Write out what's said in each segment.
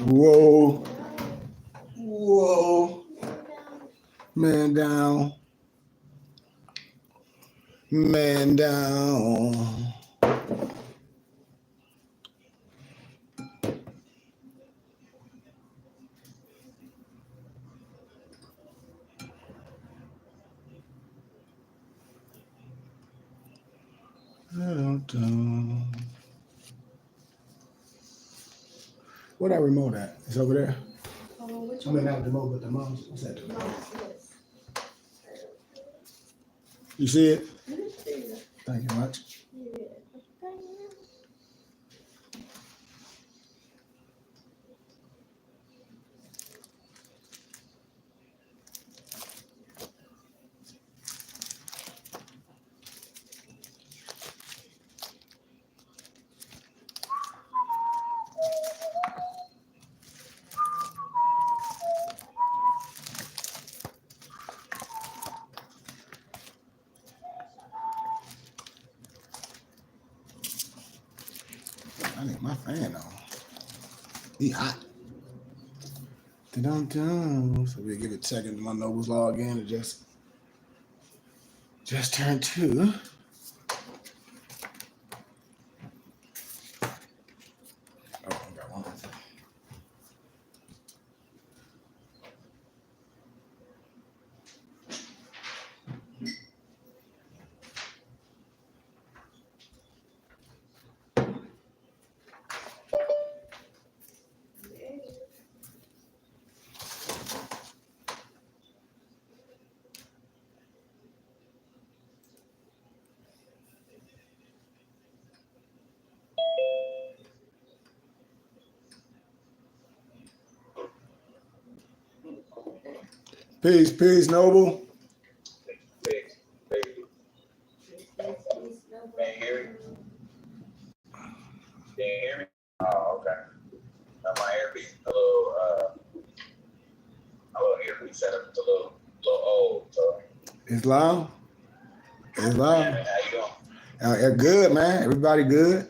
Whoa. Whoa. Man down. Man down. Where that remote at? It's over there. I mean, not the remote, but the mouse. What's that? You see it? Thank you much. I need my fan on. He hot. Dun-dun-dun. So we give it a second. My Noble's log in. It just turned 2. Oh, I got one. Peace, Noble. Peace. Can you hear me? Can you hear me? Oh, okay. My earpiece, a little earpiece setup is a little old. So. It's loud. Yeah, man, how you doing? Good, man. Everybody good.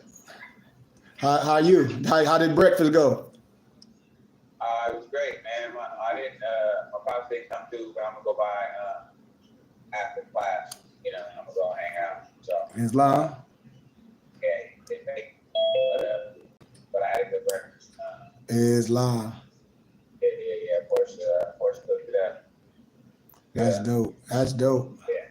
How you? How did breakfast go? It was great, man. I didn't. My pops didn't come through, but I'm gonna go by after class. You know, I'm gonna go hang out. So. It's loud. Yeah, he didn't make. But I had a good breakfast. It's loud. Yeah. Of course, look at that. That's dope. Yeah.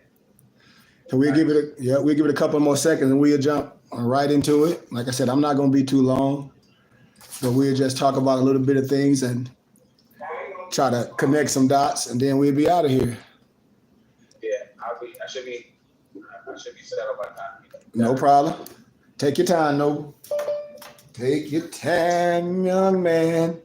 So we'll give it a couple more seconds and we'll jump right into it. Like I said, I'm not gonna be too long, but we'll just talk about a little bit of things and try to connect some dots, and then we'll be out of here. Yeah, I should be settled by time. No problem. Take your time, Noble. Take your time, young man.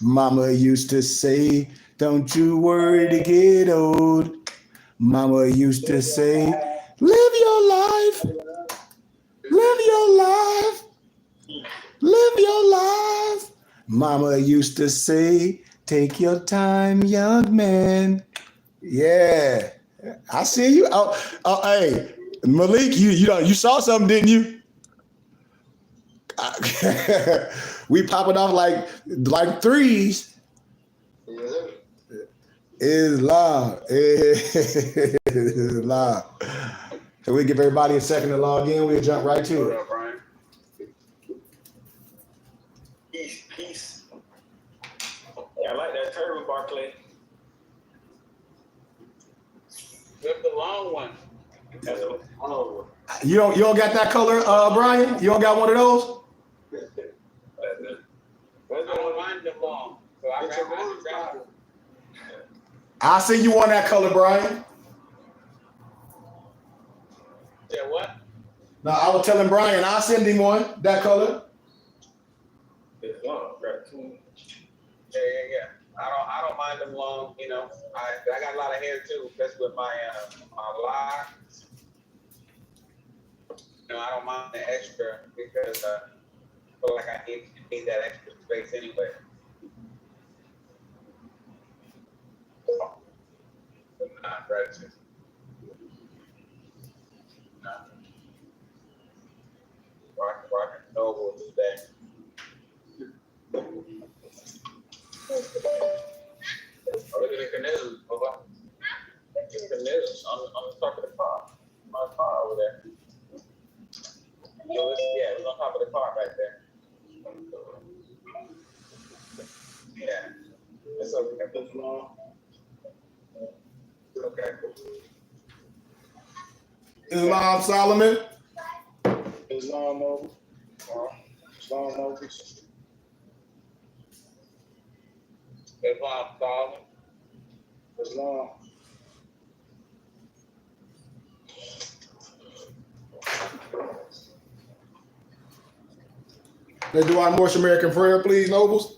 Mama used to say, don't you worry to get old. Mama used to say, live your life. Live your life. Live your life. Mama used to say, take your time, young man. Yeah. I see you. Oh, hey, Malik, you saw something, didn't you? We popping off like threes. It's loud. It's loud. So we give everybody a second to log in. We'll jump right to it. What up, Brian? Peace. Yeah, I like that turban, Barclay. With the long one. That's the long one. You don't got that color, Brian? You don't got one of those? I don't mind them long. So I grab it. I see you want that color, Brian. Yeah, what? No, I was telling Brian, I'll send him one, that color. It's long, right? Yeah. I don't mind them long. You know, I got a lot of hair too. That's with my locks. You know, I don't mind the extra because I feel like I need that extra space anyway. Rock and Noble today. Oh, look at the canoes. Hold on. Look at the canoes on the top of the car. My car over there. So it's on top of the car right there. Yeah. It's okay. This long. Okay. Islam Solomon. Islam Noble. Islam Noble. Islam Solomon. Islam. Let's do our Moorish American prayer, please, nobles.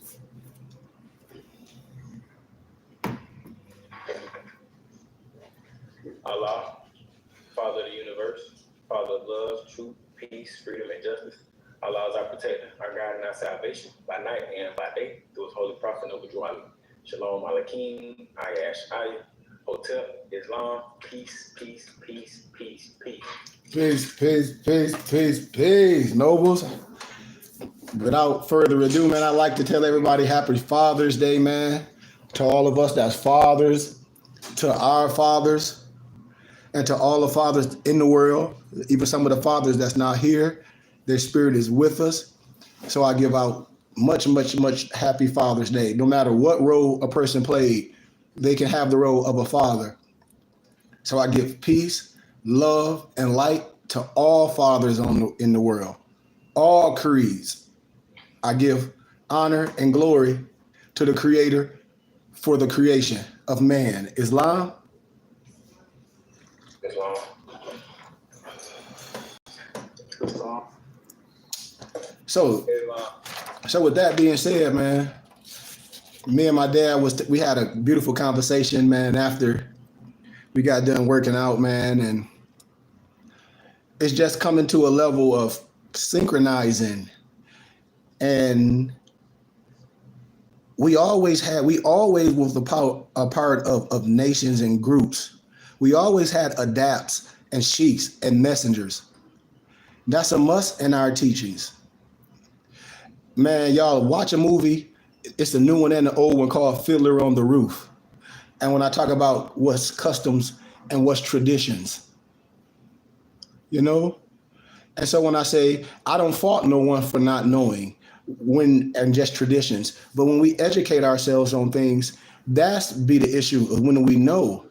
Allah, Father of the universe, Father of love, truth, peace, freedom, and justice. Allah is our protector, our guide, and our salvation by night and by day through his holy prophet, Noble Dwali. Shalom Aleichem, Ayash Ayah, Hotep, Islam, peace, peace, peace, peace, peace. Peace, peace, peace, peace, peace, nobles. Without further ado, man, I'd like to tell everybody happy Father's Day, man. To all of us that's fathers, to our fathers, and to all the fathers in the world, even some of the fathers that's not here, their spirit is with us. So I give out much, much, much happy Father's Day. No matter what role a person played, they can have the role of a father. So I give peace, love, and light to all fathers in the world, all creeds. I give honor and glory to the Creator for the creation of man. Islam. Islam. So with that being said, man, me and my dad we had a beautiful conversation, man, after we got done working out, man, and it's just coming to a level of synchronizing. And we always was a part of nations and groups. We always had adapts and sheiks and messengers. That's a must in our teachings. Man, y'all watch a movie. It's the new one and the old one called Fiddler on the Roof. And when I talk about what's customs and what's traditions, you know? And so when I say, I don't fault no one for not knowing and just traditions, but when we educate ourselves on things, that's be the issue of when we know.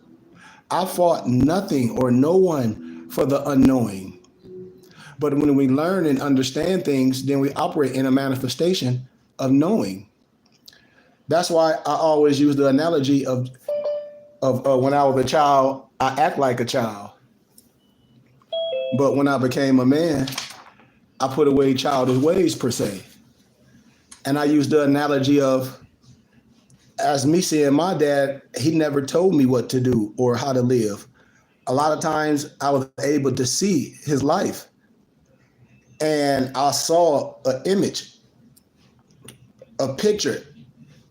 I fault nothing or no one for the unknowing. But when we learn and understand things, then we operate in a manifestation of knowing. That's why I always use the analogy of when I was a child, I act like a child. But when I became a man, I put away childish ways per se. And I use the analogy of, as me seeing my dad, he never told me what to do or how to live. A lot of times I was able to see his life. And I saw an image, a picture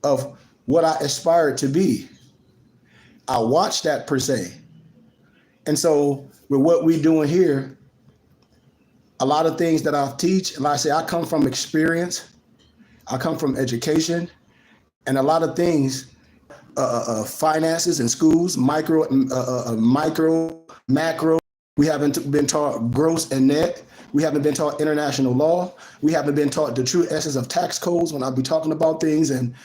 of what I aspired to be. I watched that per se. And so with what we're doing here, a lot of things that I teach, and like I say, I come from experience, I come from education, and a lot of things, finances in schools, micro, macro. We haven't been taught gross and net. We haven't been taught international law. We haven't been taught the true essence of tax codes when I be talking about things and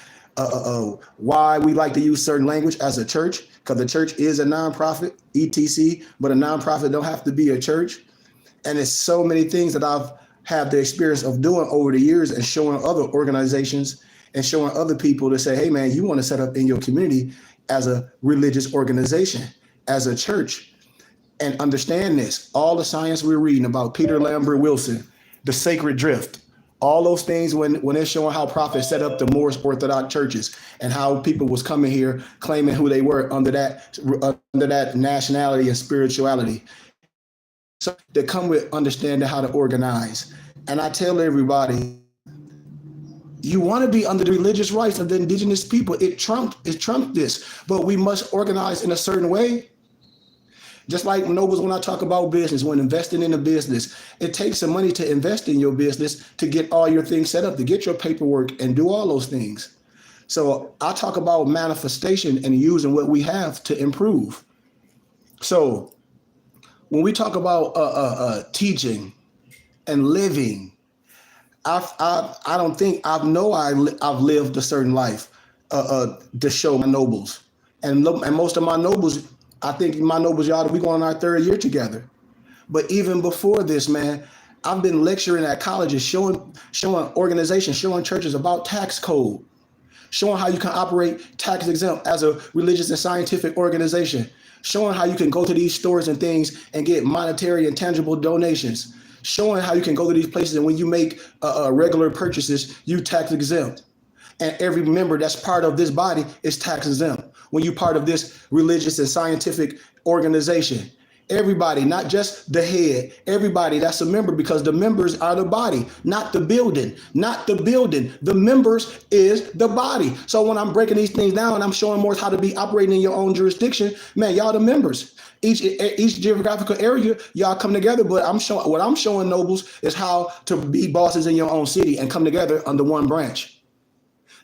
why we like to use certain language as a church, because the church is a nonprofit, etc., but a nonprofit don't have to be a church. And it's so many things that I've had the experience of doing over the years and showing other organizations and showing other people to say, hey, man, you want to set up in your community as a religious organization, as a church, and understand this. All the science we're reading about Peter Lambert Wilson, the sacred drift, all those things when they're showing how prophets set up the Moorish Orthodox churches and how people was coming here claiming who they were under that nationality and spirituality. So they come with understanding how to organize. And I tell everybody, you want to be under the religious rights of the indigenous people. It trumped this, but we must organize in a certain way. Just like nobles, when I talk about business, when investing in a business, it takes some money to invest in your business to get all your things set up, to get your paperwork and do all those things. So I talk about manifestation and using what we have to improve. So when we talk about teaching and living, I don't think I've lived a certain life to show my nobles, and most of my nobles, I think my nobles, y'all, we going on our third year together. But even before this, man, I've been lecturing at colleges, showing organizations, showing churches about tax code, showing how you can operate tax exempt as a religious and scientific organization, showing how you can go to these stores and things and get monetary and tangible donations, showing how you can go to these places and when you make regular purchases, you tax exempt. And every member that's part of this body is tax exempt. When you're part of this religious and scientific organization, everybody, not just the head, everybody that's a member, because the members are the body, not the building, not the building. The members is the body. So when I'm breaking these things down and I'm showing more how to be operating in your own jurisdiction, man, y'all the members. Each geographical area, y'all come together. But what I'm showing nobles is how to be bosses in your own city and come together under one branch.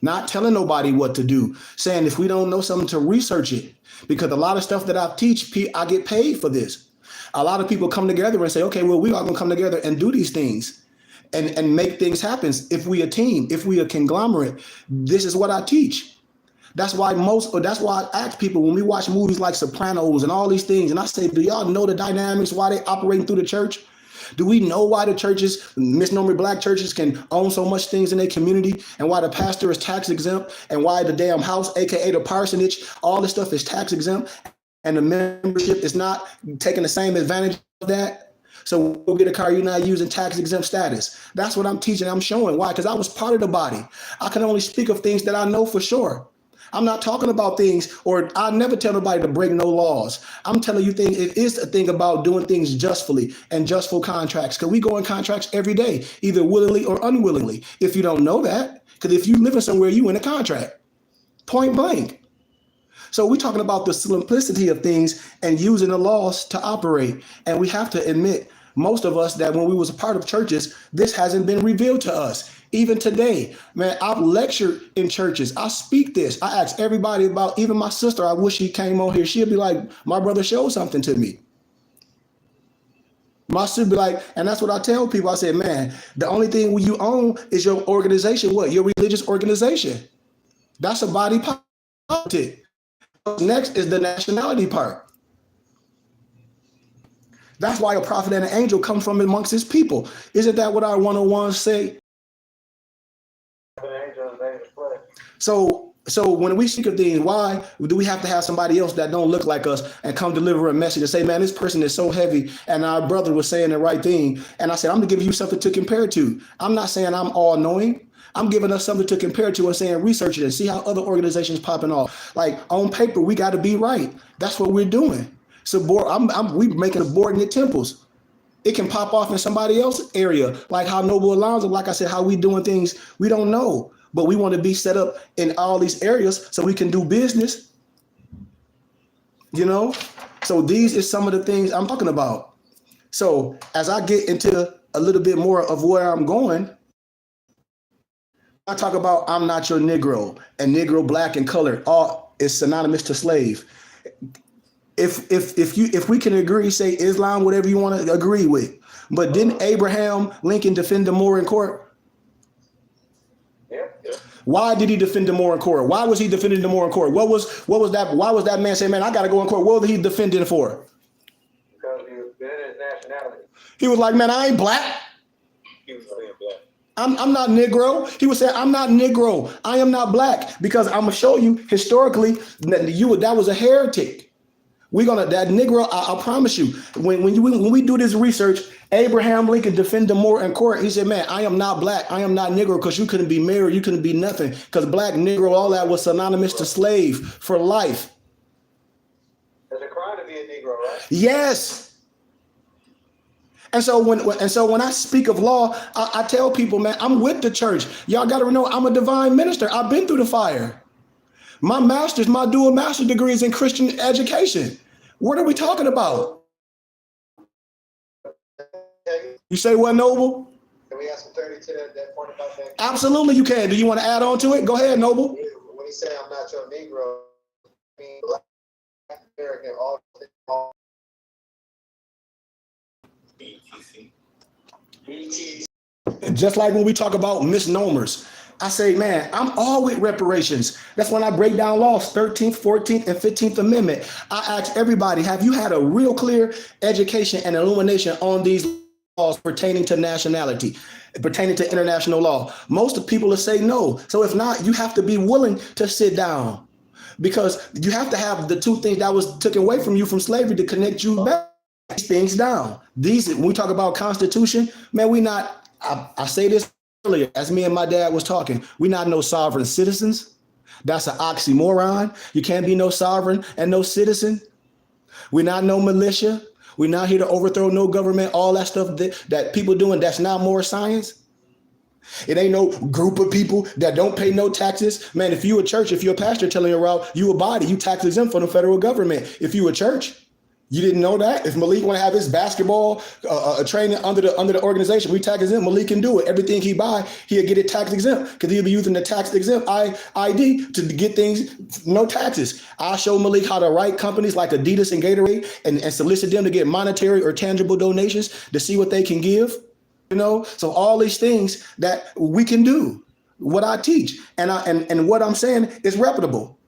Not telling nobody what to do, saying if we don't know something to research it, because a lot of stuff that I teach, I get paid for this. A lot of people come together and say, okay, well, we are going to come together and do these things and make things happen. If we a team, if we a conglomerate, this is what I teach. That's why I ask people when we watch movies like Sopranos and all these things, and I say, do y'all know the dynamics, why they operating through the church? Do we know why the churches, misnomer black churches, can own so much things in their community, and why the pastor is tax exempt, and why the damn house, aka the parsonage, all this stuff is tax exempt, and the membership is not taking the same advantage of that? So we'll get a car, you're not using tax exempt status. That's what I'm teaching. I'm showing why, because I was part of the body. I can only speak of things that I know for sure. I'm not talking about things, or I never tell nobody to break no laws. I'm telling you things. It is a thing about doing things justfully and justful contracts, because we go in contracts every day, either willingly or unwillingly. If you don't know that, because if you living somewhere, you in a contract, point blank. So we're talking about the simplicity of things and using the laws to operate. And we have to admit, most of us, that when we was a part of churches, this hasn't been revealed to us. Even today, man, I've lectured in churches. I speak this. I ask everybody about, even my sister, I wish she came on here. She'd be like, my brother showed something to me. My sister be like, and that's what I tell people. I said, man, the only thing you own is your organization. What? Your religious organization. That's a body politic. Next is the nationality part. That's why a prophet and an angel come from amongst his people. Isn't that what our 101s say? So when we speak of things, why do we have to have somebody else that don't look like us and come deliver a message and say, man, this person is so heavy, and our brother was saying the right thing? And I said, I'm gonna give you something to compare to. I'm not saying I'm all knowing. I'm giving us something to compare to and saying, research it and see how other organizations popping off. Like on paper, we got to be right. That's what we're doing. So we making subordinate temples. It can pop off in somebody else's area, like how Noble Alonzo, like I said, how we doing things, we don't know. But we want to be set up in all these areas so we can do business, you know? So these is some of the things I'm talking about. So as I get into a little bit more of where I'm going, I talk about I'm not your Negro, and Negro, black, and colored, all is synonymous to slave. If we can agree, say Islam, whatever you want to agree with, but didn't Abraham Lincoln defend the Moor in court? Why did he defend the Moor in court? Why was he defending the Moor in court? What was that? Why was that man saying, man, I got to go in court? What was he defending for? Because he was good at nationality. He was like, man, I ain't black. He was saying black. I'm not Negro. He was saying, I'm not Negro. I am not black, because I'm gonna show you historically that was a heretic. That Negro, I promise you, when we do this research, Abraham Lincoln defended the Moor in court. He said, man, I am not black. I am not Negro, because you couldn't be married. You couldn't be nothing, because black, Negro, all that was synonymous to slave for life. It's a crime to be a Negro, right? Yes. And so when I speak of law, I tell people, man, I'm with the church. Y'all got to know I'm a divine minister. I've been through the fire. My dual master's degree is in Christian education. What are we talking about? You say what, Noble? Can we ask some 30 to that point about that? Absolutely, you can. Do you want to add on to it? Go ahead, Noble. When he say I'm not your Negro, I mean Black American, all BTC. Just like when we talk about misnomers, I say, man, I'm all with reparations. That's when I break down laws, 13th, 14th, and 15th Amendment. I ask everybody, have you had a real clear education and illumination on these laws pertaining to nationality, pertaining to international law? Most of the people will say no. So if not, you have to be willing to sit down, because you have to have the two things that was taken away from you from slavery to connect you back. These things down. When we talk about Constitution, man, we not, I say this earlier, as me and my dad was talking, we not no sovereign citizens. That's an oxymoron. You can't be no sovereign and no citizen. We're not no militia. We're not here to overthrow no government, all that stuff that people doing, that's not more science. It ain't no group of people that don't pay no taxes. Man, if you a church, if you're a pastor telling you around, you a body, you tax exempt from the federal government. If you a church, you didn't know that? If Malik want to have his basketball training under the organization, we tax exempt. Malik can do it. Everything he buy, he'll get it tax exempt, because he'll be using the tax exempt ID to get things, no taxes. I'll show Malik how to write companies like Adidas and Gatorade and solicit them to get monetary or tangible donations to see what they can give. You know, so all these things that we can do, what I teach, and what I'm saying is reputable.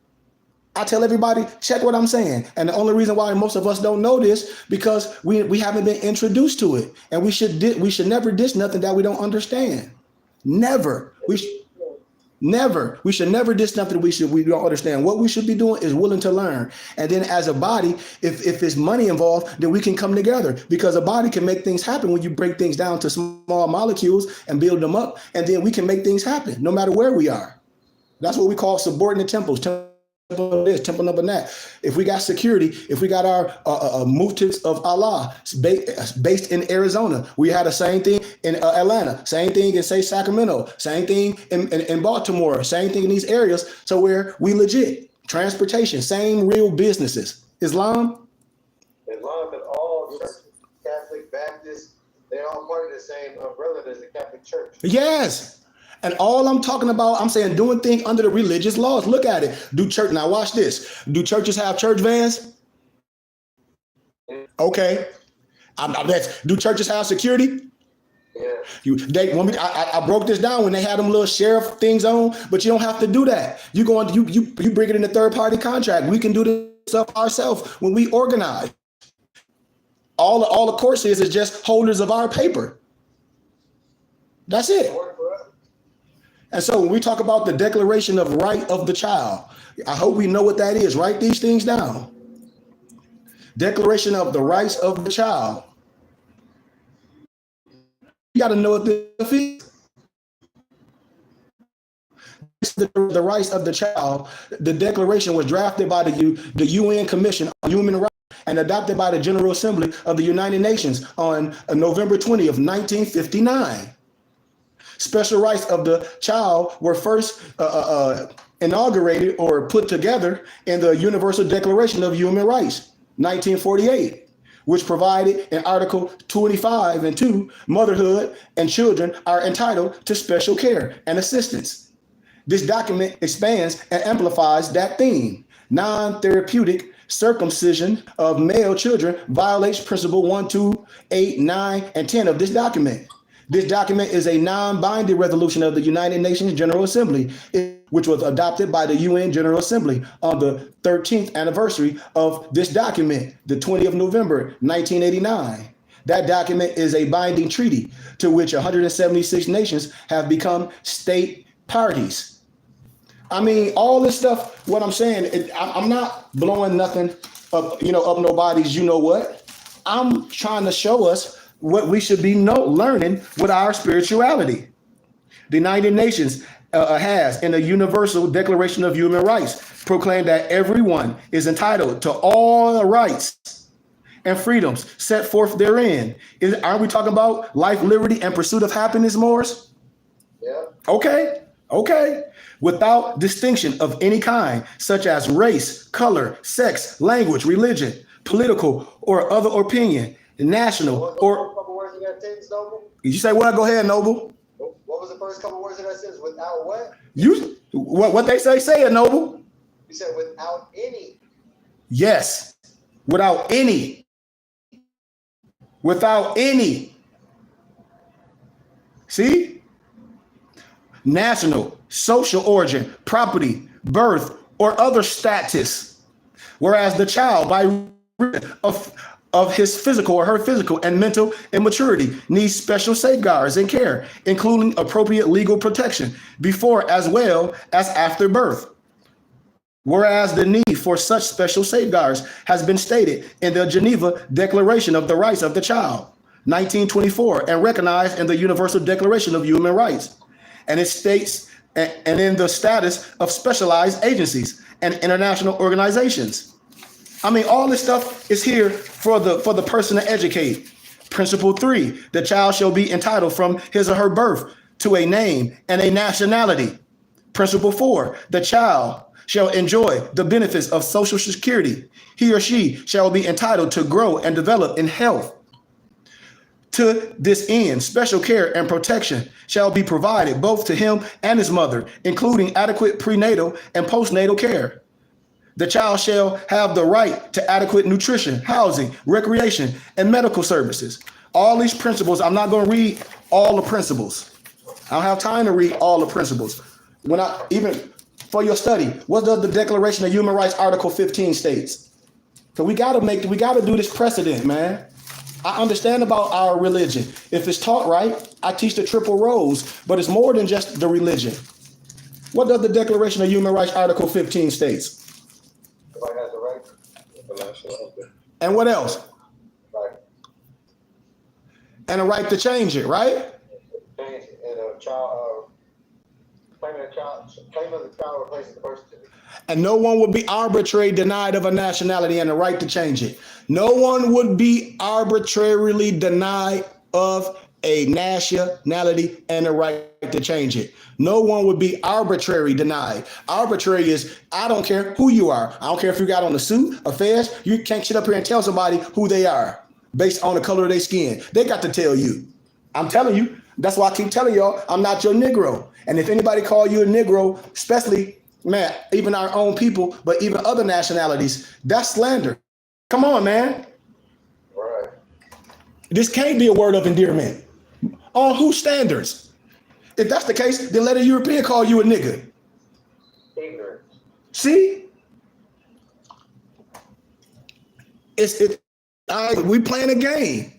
I tell everybody, check what I'm saying. And the only reason why most of us don't know this, because we haven't been introduced to it. And we should never diss nothing that we don't understand. Never. We should never diss something we don't understand. What we should be doing is willing to learn. And then as a body, if there's money involved, then we can come together, because a body can make things happen when you break things down to small molecules and build them up. And then we can make things happen no matter where we are. That's what we call subordinate temples. Temple this, temple number that. If we got security, if we got our motifs of Allah based in Arizona, we had the same thing in Atlanta, same thing in, say, Sacramento, same thing in Baltimore, same thing in these areas. So where we legit transportation, same real businesses. Islam and all churches, Catholic, Baptist, they're all part of the same umbrella as the Catholic Church. Yes. And all I'm talking about, I'm saying doing things under the religious laws. Look at it. Now watch this. Do churches have church vans? Okay. Do churches have security? Yeah. I broke this down when they had them little sheriff things on, but you don't have to do that. You bring it in a third party contract. We can do this stuff ourselves when we organize. All the course is just holders of our paper. That's it. And so when we talk about the Declaration of Right of the Child, I hope we know what that is. Write these things down. Declaration of the Rights of the Child. You got to know what this is. The rights of the child. The declaration was drafted by the UN Commission on Human Rights and adopted by the General Assembly of the United Nations on November 20th, 1959. Special rights of the child were first inaugurated or put together in the Universal Declaration of Human Rights, 1948, which provided in Article 25 and 2, motherhood and children are entitled to special care and assistance. This document expands and amplifies that theme. Non-therapeutic circumcision of male children violates Principle 1, 2, 8, 9, and 10 of this document. This document is a non-binding resolution of the United Nations General Assembly, which was adopted by the UN General Assembly on the 13th anniversary of this document, the 20th of November, 1989. That document is a binding treaty to which 176 nations have become state parties. I mean, all this stuff, what I'm saying, I'm not blowing nothing up, up nobody's, you know what? I'm trying to show us what we should be learning with our spirituality. The United Nations has, in the Universal Declaration of Human Rights, proclaimed that everyone is entitled to all the rights and freedoms set forth therein. Aren't we talking about life, liberty, and pursuit of happiness, Morris? Yeah. Okay. Without distinction of any kind, such as race, color, sex, language, religion, political, or other opinion, national, What was the or first couple words in that sentence, Noble? you say what? Go ahead, Noble. What was the first couple words in that sentence? Without what? You what they say it, Noble. You said without any. Yes, without any. Without any. See? National, social origin, property, birth, or other status. Whereas the child, by reason of his physical or her physical and mental immaturity, needs special safeguards and care, including appropriate legal protection before as well as after birth. Whereas the need for such special safeguards has been stated in the Geneva Declaration of the Rights of the Child, 1924, and recognized in the Universal Declaration of Human Rights. And it states, and in the status of specialized agencies and international organizations. I mean, all this stuff is here for the person to educate. Principle 3, the child shall be entitled from his or her birth to a name and a nationality. Principle 4, the child shall enjoy the benefits of Social Security. He or she shall be entitled to grow and develop in health. To this end, special care and protection shall be provided both to him and his mother, including adequate prenatal and postnatal care. The child shall have the right to adequate nutrition, housing, recreation, and medical services. All these principles, I'm not going to read all the principles. I don't have time to read all the principles. Even for your study, what does the Declaration of Human Rights Article 15 states? So we got to do this precedent, man. I understand about our religion. If it's taught right, I teach the triple roles, but it's more than just the religion. What does the Declaration of Human Rights Article 15 states? Everybody has the right. And what else? Right. And a right to change it, right? Change it. And a child, claiming the child replaces the birth certificate. And no one would be arbitrarily denied of a nationality and the right to change it. No one would be arbitrarily denied of a nationality and the right to change it. No one would be arbitrarily denied. Arbitrary is, I don't care who you are. I don't care if you got on a suit, a fez. You can't sit up here and tell somebody who they are based on the color of their skin. They got to tell you. I'm telling you. That's why I keep telling y'all, I'm not your Negro. And if anybody call you a Negro, especially, man, even our own people, but even other nationalities, that's slander. Come on, man. Right. This can't be a word of endearment. On whose standards? If that's the case, then let a European call you a nigga. Ignorant. See? We playing a game.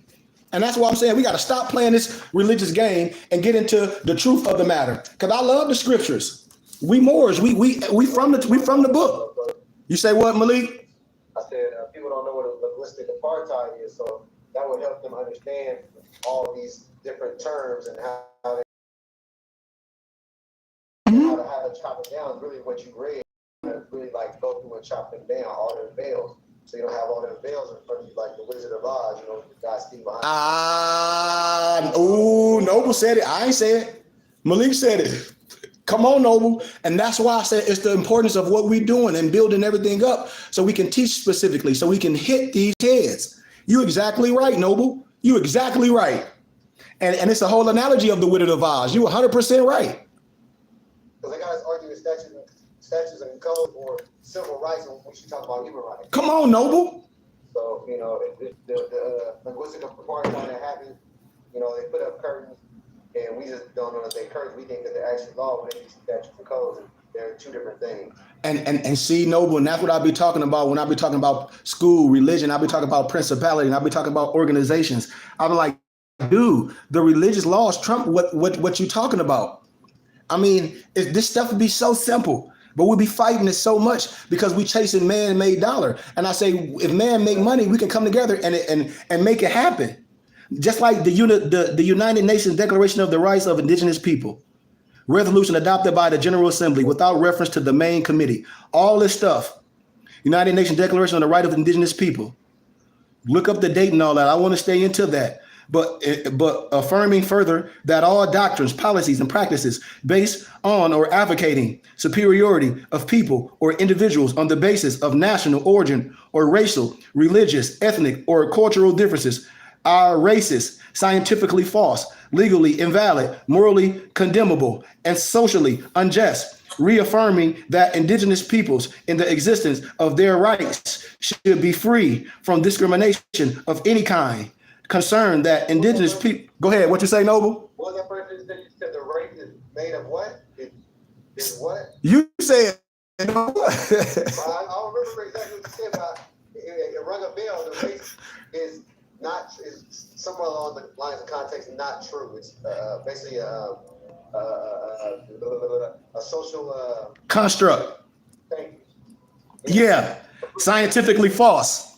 And that's why I'm saying we got to stop playing this religious game and get into the truth of the matter. Because I love the scriptures. We Moors, we from the book. You say what, Malik? I said people don't know what a linguistic apartheid is, so that would help them understand all these different terms and how to chop it down. Really, what you read, really like go through and chop them down, all their veils, so you don't have all their veils in front of you like the Wizard of Oz. You know, the guy Steve behind. Noble said it. I ain't said it. Malik said it. Come on, Noble. And that's why I said it's the importance of what we're doing and building everything up so we can teach specifically, so we can hit these heads. You're exactly right, Noble. You're exactly right. And it's a whole analogy of the Wizard of Oz. You're 100% right. Because they guys arguing statutes and codes or civil rights when we should talk about human rights. Come on, Noble. So, you know, the linguistic apartheid that happened, you know, they put up curtains. And we just don't know that they curse. We think that they're actually law when they statutes and codes. And they're two different things. And see, Noble, and that's what I be talking about when I be talking about school, religion. I be talking about principality, and I be talking about organizations. I'm like, dude, the religious laws trump what you talking about. I mean, this stuff would be so simple, but we'll be fighting it so much because we chasing man-made dollar. And I say, if man make money, we can come together and make it happen. Just like the United Nations Declaration of the Rights of Indigenous People, resolution adopted by the General Assembly without reference to the main committee, all this stuff, United Nations Declaration on the Right of Indigenous People. Look up the date and all that. I want to stay into that. but affirming further that all doctrines, policies, and practices based on or advocating superiority of people or individuals on the basis of national origin or racial, religious, ethnic, or cultural differences are racist, scientifically false, legally invalid, morally condemnable, and socially unjust, reaffirming that indigenous peoples in the existence of their rights should be free from discrimination of any kind. Concerned that indigenous people. Go ahead. What you say, Noble? What was that person that you said the race is made of what? Is what? You said. I don't remember exactly what you said, but it rung a bell. The race is somewhere along the lines of context not true. It's basically a social construct. Thank you. Yeah, scientifically false.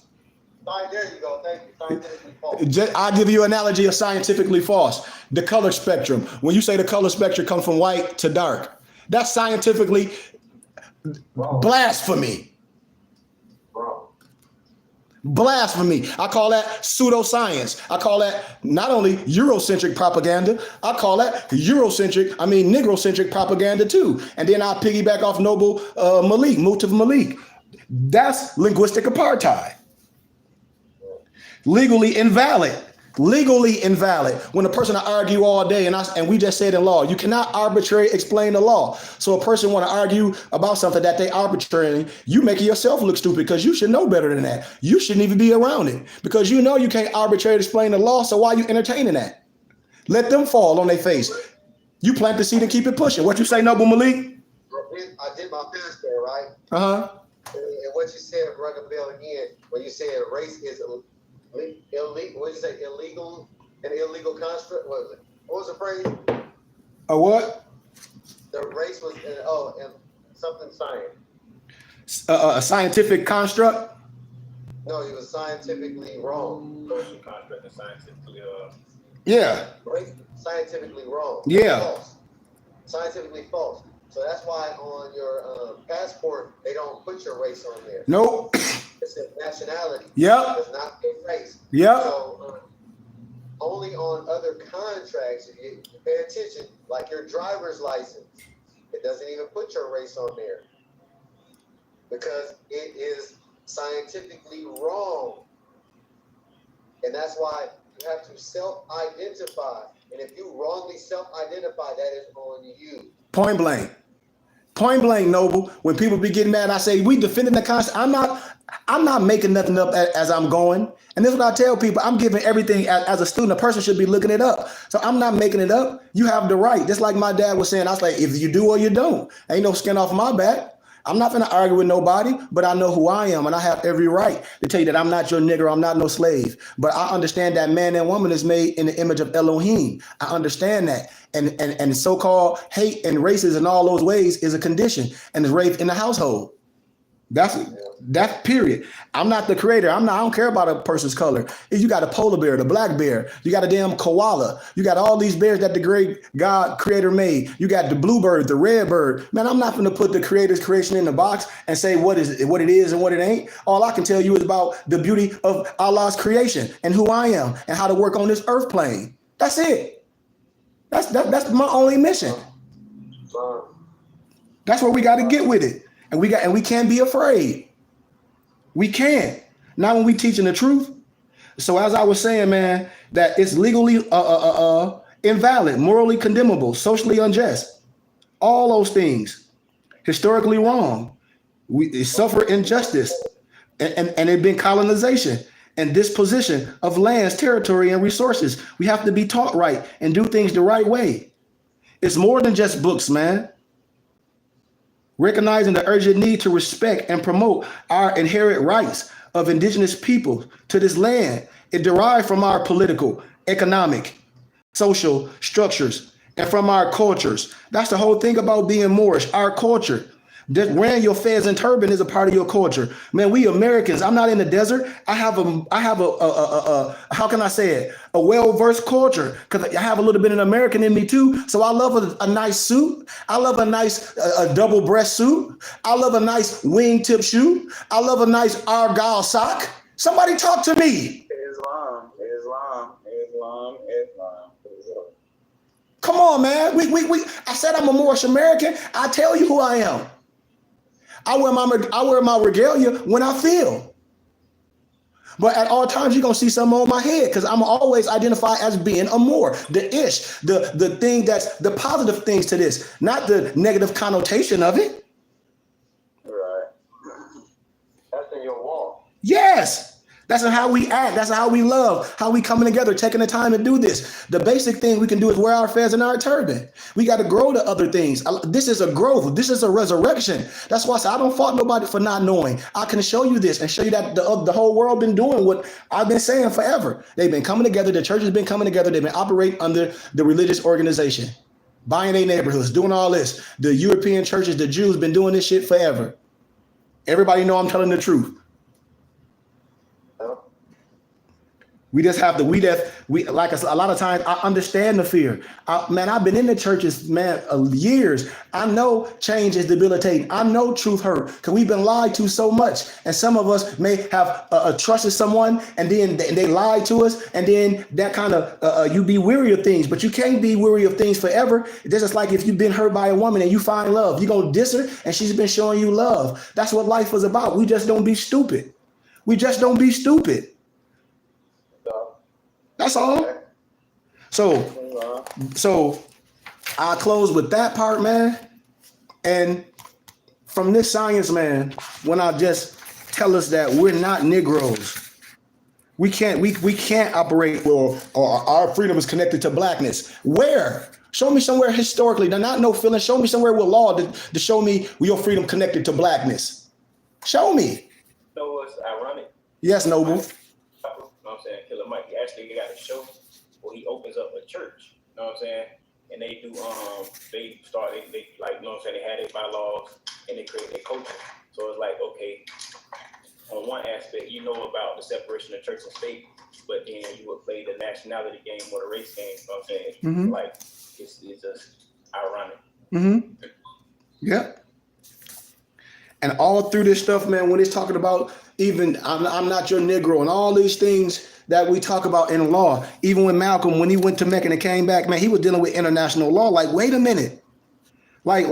There you go. Thank you. Scientifically false. I'll give you an analogy of scientifically false. The color spectrum. When you say the color spectrum comes from white to dark, that's scientifically blasphemy. Blasphemy. I call that pseudoscience. I call that not only Eurocentric propaganda, I call that Negrocentric propaganda too. And then I'll piggyback off Noble Mutiv Malik. That's linguistic apartheid. Legally invalid. Legally invalid. When a person argue all day and we just said in law, you cannot arbitrarily explain the law. So a person want to argue about something that they arbitrarily, you making yourself look stupid because you should know better than that. You shouldn't even be around it because you know you can't arbitrarily explain the law. So why are you entertaining that? Let them fall on their face. You plant the seed and keep it pushing. What you say, Noble Malik? I did my best there, right? Uh-huh. And what you said rung a bell again when you said race is illegal. What did you say? Illegal, an illegal construct. What was it? What was the phrase? A what? The race was and something science. A scientific construct. No, it was scientifically wrong. Social construct is scientifically Yeah. Race scientifically wrong. Yeah. False. Scientifically false. So that's why on your passport they don't put your race on there. Nope. It says nationality. Yep. It's not a race. Yep. So only on other contracts, if you pay attention, like your driver's license, it doesn't even put your race on there because it is scientifically wrong. And that's why you have to self-identify. And if you wrongly self-identify, that is on you. Point blank. Point blank, Noble. When people be getting mad, I say, we defending the Constitution. I'm not making nothing up as I'm going. And this is what I tell people. I'm giving everything as a student. A person should be looking it up. So I'm not making it up. You have the right. Just like my dad was saying, I was like, if you do or you don't, ain't no skin off my back. I'm not going to argue with nobody, but I know who I am, and I have every right to tell you that I'm not your nigger, I'm not no slave. But I understand that man and woman is made in the image of Elohim. I understand that. And so-called hate and racism in all those ways is a condition, and is raised in the household. That's period. I'm not the creator. I don't care about a person's color. You got a polar bear, the black bear. You got a damn koala. You got all these bears that the great God creator made. You got the bluebird, the red bird. Man, I'm not going to put the creator's creation in the box and say what it is and what it ain't. All I can tell you is about the beauty of Allah's creation and who I am and how to work on this earth plane. That's it. That's my only mission. That's where we got to get with it. And we can't be afraid. We can't. Not when we teaching the truth. So as I was saying, man, that it's legally invalid, morally condemnable, socially unjust. All those things, historically wrong. We suffer injustice, and it been colonization and disposition of lands, territory, and resources. We have to be taught right and do things the right way. It's more than just books, man. Recognizing the urgent need to respect and promote our inherent rights of indigenous people to this land. It derived from our political, economic, social structures, and from our cultures. That's the whole thing about being Moorish, our culture. Just wearing your fez and turban is a part of your culture. Man, we Americans, I'm not in the desert. I have a how can I say it? A well-versed culture, because I have a little bit of American in me too. So I love a nice suit. I love a nice double breast suit. I love a nice wingtip shoe. I love a nice Argyle sock. Somebody talk to me. Islam. on, man. I said I'm a Moorish American. I tell you who I am. I wear my regalia when I feel. But at all times, you're going to see something on my head because I'm always identified as being a Moor. The ish, the thing that's the positive things to this, not the negative connotation of it. Right. That's in your wall. Yes. That's how we act. That's how we love, how we coming together, taking the time to do this. The basic thing we can do is wear our fez and our turban. We got to grow to other things. This is a growth. This is a resurrection. That's why I say I don't fault nobody for not knowing. I can show you this and show you that the whole world been doing what I've been saying forever. They've been coming together. The church has been coming together. They've been operating under the religious organization, buying their neighborhoods, doing all this. The European churches, the Jews, been doing this shit forever. Everybody know I'm telling the truth. We just have to, like a lot of times, I understand the fear. Man, I've been in the churches, man, years. I know change is debilitating. I know truth hurt because we've been lied to so much. And some of us may have trusted someone and then they lied to us. And then that kind of, you be weary of things, but you can't be weary of things forever. It's just like if you've been hurt by a woman and you find love, you're going to diss her and she's been showing you love. That's what life is about. We just don't be stupid. We just don't be stupid. That's all. So I'll close with that part, man. And from this science, man, when I just tell us that we're not Negroes, we can't operate or our freedom is connected to blackness. Where? Show me somewhere historically, not no feeling. Show me somewhere with law to show me your freedom connected to blackness. Show me. You know what's ironic? Yes, Noble. You know what I'm saying? Killer Mike, he actually got a show where he opens up a church. You know what I'm saying? And they do, they like, you know what I'm saying? They had their bylaws and they create their culture. So it's like, okay, on one aspect, you know about the separation of church and state, but then you would play the nationality game or the race game. You know what I'm saying? Mm-hmm. Like, it's just ironic. Mm-hmm. Yep. And all through this stuff, man, when it's talking about even I'm not your Negro and all these things that we talk about in law, even when Malcolm, when he went to Mecca and came back, man, he was dealing with international law. Like, wait a minute. Like,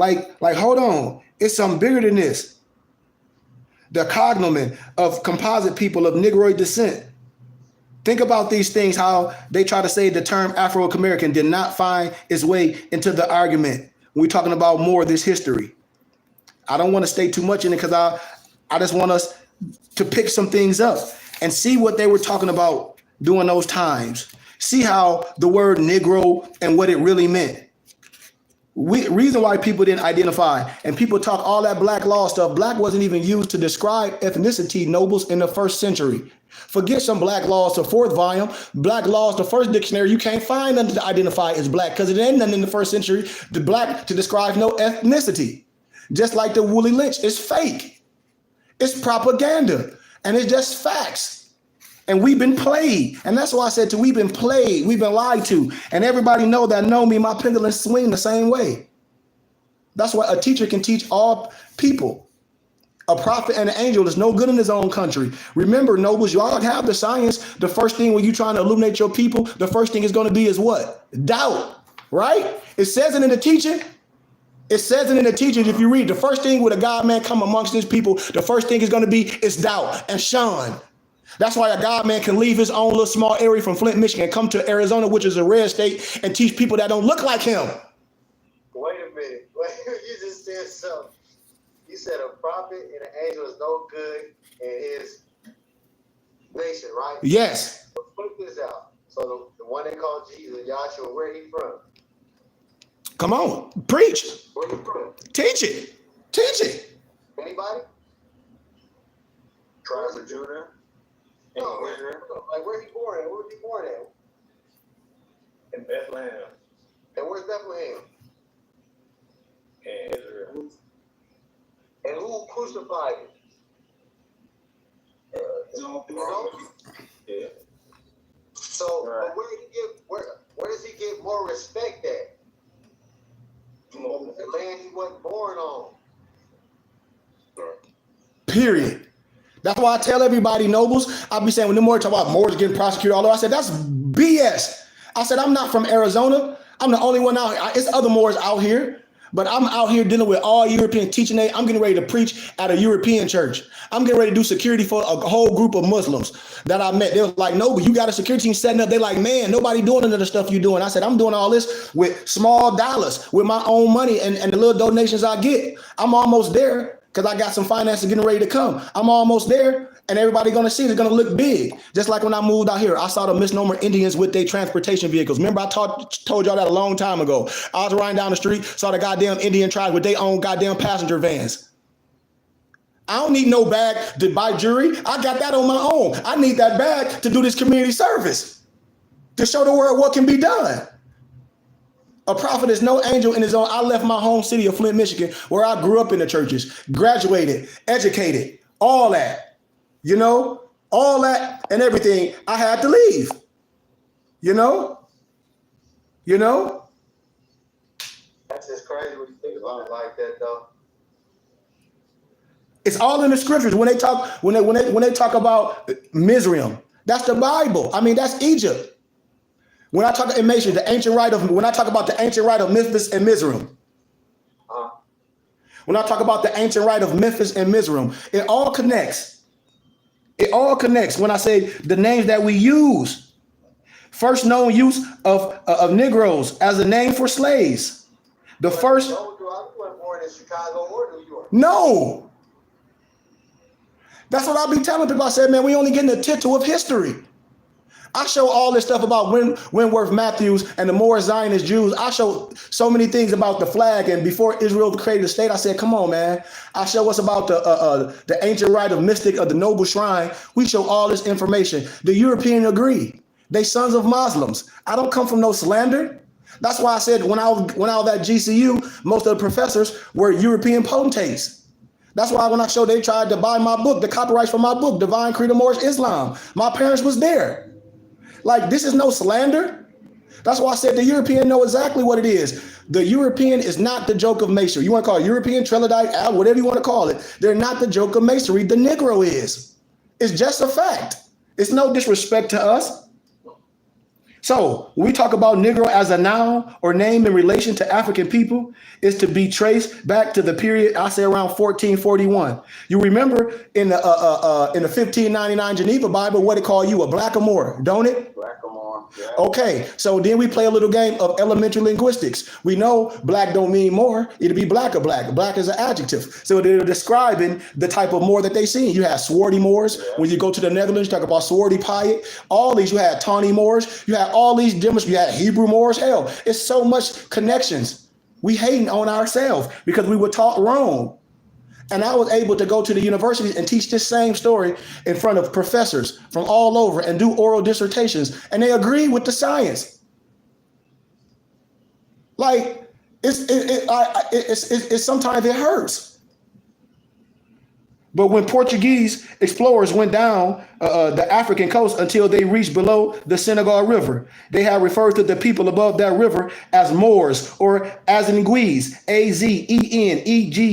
hold on. It's something bigger than this. The cognomen of composite people of Negroid descent. Think about these things, how they try to say the term Afro-American did not find its way into the argument when we're talking about more of this history. I don't want to stay too much in it because I just want us to pick some things up and see what they were talking about during those times. See how the word Negro and what it really meant. Reason why people didn't identify and people talk all that black law stuff. Black wasn't even used to describe ethnicity, nobles, in the first century. Forget some black laws, the fourth volume. Black laws, the first dictionary, you can't find nothing to identify as black because it ain't nothing in the first century the black to describe no ethnicity. Just like the Woolly Lynch, it's fake. It's propaganda, and it's just facts. And we've been played. And that's why I said we've been played, we've been lied to. And everybody know me, my pendulum swing the same way. That's why a teacher can teach all people. A prophet and an angel is no good in his own country. Remember, nobles, you all have the science. The first thing when you're trying to illuminate your people, the first thing is going to be is what? Doubt, right? It says it in the teaching. It says it in the teachings. If you read, the first thing when a God man come amongst his people, the first thing is going to be is doubt and shun. That's why a God man can leave his own little small area from Flint, Michigan, and come to Arizona, which is a red state, and teach people that don't look like him. Wait a minute. You just said something. You said a prophet and an angel is no good in his nation, right? Yes. But put this out. So the one they call Jesus, Yahshua, where he from? Come on, preach. Where he from? Teach it. Teach it. Anybody? Tribes of Judah. No, like where he born at? Where was he born at? In Bethlehem. And where's Bethlehem? In Israel. And who crucified him? Yeah. So, right. But where does he get more respect at? The land he wasn't born on. Period. That's why I tell everybody, nobles, I'll be saying when the more talk about Moors getting prosecuted, although I said that's BS. I said I'm not from Arizona. I'm the only one out here. It's other Moors out here, but I'm out here dealing with all European teaching aid. I'm getting ready to preach at a European church. I'm getting ready to do security for a whole group of Muslims that I met. They was like, no, but you got a security team setting up. They like, man, nobody doing none of the stuff you doing. I said, I'm doing all this with small dollars, with my own money and the little donations I get. I'm almost there because I got some finances getting ready to come. I'm almost there. And everybody gonna see it's gonna look big. Just like when I moved out here, I saw the misnomer Indians with their transportation vehicles. Remember, I told y'all that a long time ago. I was riding down the street, saw the goddamn Indian tribe with their own goddamn passenger vans. I don't need no bag to buy jewelry. I got that on my own. I need that bag to do this community service, to show the world what can be done. A prophet is no angel in his own. I left my home city of Flint, Michigan, where I grew up in the churches, graduated, educated, all that. You know, all that and everything, I had to leave. You know? That's just crazy when you think about it like that, though. It's all in the scriptures. When they talk about Mizraim, that's the Bible. I mean, that's Egypt. When I talk in Masonry, when I talk about the ancient rite of Memphis and Mizraim. When I talk about the ancient rite of Memphis and Mizraim, it all connects. It all connects when I say the names that we use. First known use of Negroes as a name for slaves. The first. You weren't born in Chicago or New York. No. That's what I be telling people. I said, man, we only getting a tittle of history. I show all this stuff about Winworth Matthews and the Moorish Zionist Jews. I show so many things about the flag. And before Israel created a state, I said, come on, man. I show us about the ancient rite of mystic of the noble shrine. We show all this information. The European agree. They sons of Muslims. I don't come from no slander. That's why I said when I was at GCU, most of the professors were European potentates. That's why when I showed they tried to buy my book, the copyrights for my book, Divine Creed of Moorish Islam, my parents was there. Like, this is no slander. That's why I said the European know exactly what it is. The European is not the joke of masonry. You want to call it European, Trilodite, whatever you want to call it. They're not the joke of masonry. The Negro is. It's just a fact. It's no disrespect to us. So when we talk about Negro as a noun or name in relation to African people, is to be traced back to the period, I say around 1441. You remember in the 1599 Geneva Bible, what it called you, a blackamoor, don't it? Blackamoor, yeah. Okay, so then we play a little game of elementary linguistics. We know black don't mean more, it'll be black or black. Black is an adjective. So they're describing the type of Moor that they seen. You have swarthy Moors. Yeah. When you go to the Netherlands, you talk about swarthy Piet. All these, you had tawny Moors. You had all these different, you had Hebrew Moors. Hell, it's so much connections. We hating on ourselves because we were taught wrong. And I was able to go to the universities and teach this same story in front of professors from all over and do oral dissertations. And they agree with the science. Like, it's sometimes it hurts. But when Portuguese explorers went down the African coast until they reached below the Senegal River, they have referred to the people above that river as Moors or Azenegues, Azenegues.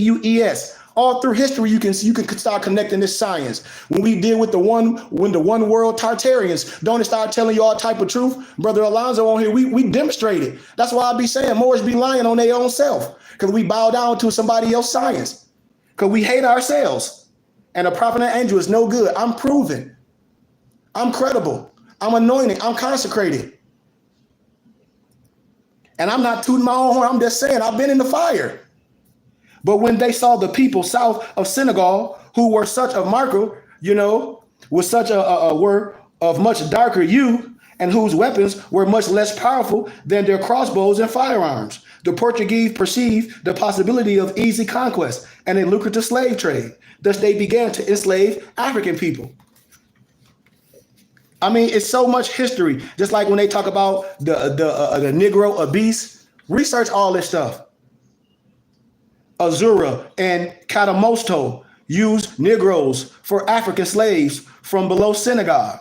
All through history, you can start connecting this science. When we deal with the one world Tartarians, don't it start telling you all type of truth? Brother Alonzo on here, we demonstrated. That's why I be saying Moors be lying on their own self, because we bow down to somebody else's science, because we hate ourselves. And a prophet and angel is no good. I'm proven. I'm credible. I'm anointed. I'm consecrated. And I'm not tooting my own horn. I'm just saying I've been in the fire. But when they saw the people south of Senegal, who were such a marker, with such were of much darker hue, and whose weapons were much less powerful than their crossbows and firearms, the Portuguese perceived the possibility of easy conquest and a lucrative slave trade. Thus, they began to enslave African people. I mean, it's so much history. Just like when they talk about the Negro, a beast, research all this stuff. Azura and Catamosto used Negroes for African slaves from below Senegal.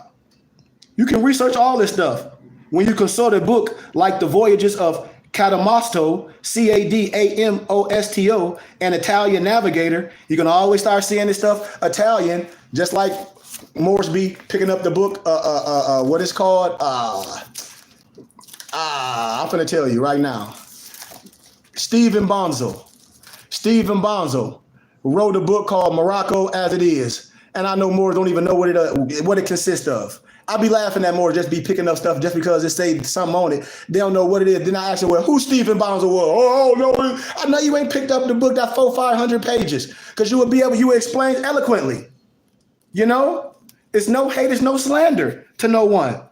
You can research all this stuff. When you consult a book like The Voyages of Cadamosto, Cadamosto, an Italian navigator, you can always start seeing this stuff Italian, just like Moors be picking up the book, what it's called, I'm finna tell you right now. Stephen Bonzo wrote a book called Morocco as It Is. And I know Moors don't even know what it consists of. I be laughing at Moors just be picking up stuff just because it say something on it. They don't know what it is. Then I ask them, well, who Stephen Bonzo was? Oh, no. I know you ain't picked up the book that 400-500 pages because you would explain eloquently. You know? It's no hate, it's no slander to no one.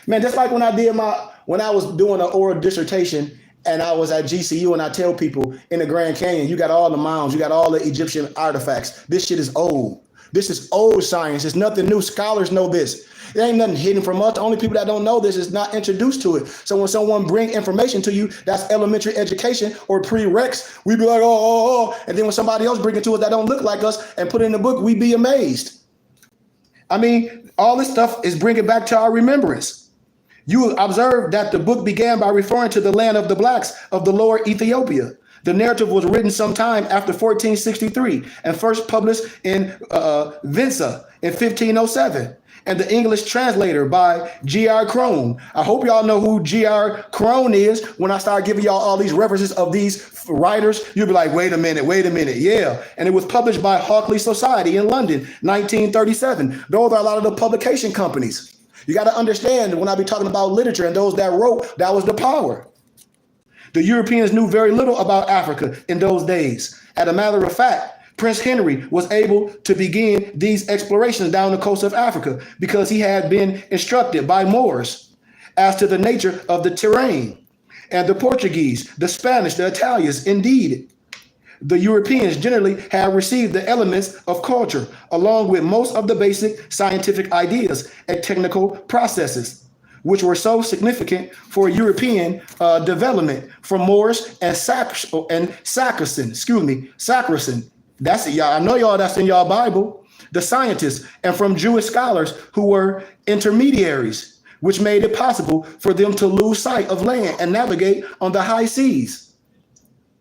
Man, just like when I was doing an oral dissertation and I was at GCU and I tell people in the Grand Canyon, you got all the mounds, you got all the Egyptian artifacts. This shit is old. This is old science. It's nothing new. Scholars know this. There ain't nothing hidden from us. The only people that don't know this is not introduced to it. So when someone bring information to you, that's elementary education or prereqs, we be like, oh. And then when somebody else bring it to us that don't look like us and put it in the book, we be amazed. I mean, all this stuff is bringing back to our remembrance. You observe that the book began by referring to the land of the blacks of the lower Ethiopia. The narrative was written sometime after 1463 and first published in Vinca in 1507. And the English translator by G.R. Crone. I hope y'all know who G.R. Crone is. When I start giving y'all all these references of these writers, you'll be like, wait a minute. Yeah. And it was published by Hawkley Society in London, 1937. Those are a lot of the publication companies. You got to understand when I be talking about literature and those that wrote, that was the power. The Europeans knew very little about Africa in those days. As a matter of fact, Prince Henry was able to begin these explorations down the coast of Africa because he had been instructed by Moors as to the nature of the terrain. And the Portuguese, the Spanish, the Italians, indeed, the Europeans generally have received the elements of culture along with most of the basic scientific ideas and technical processes, which were so significant for European development from Moorish and Saracen. That's it, y'all. I know y'all, that's in y'all Bible. The scientists and from Jewish scholars who were intermediaries, which made it possible for them to lose sight of land and navigate on the high seas.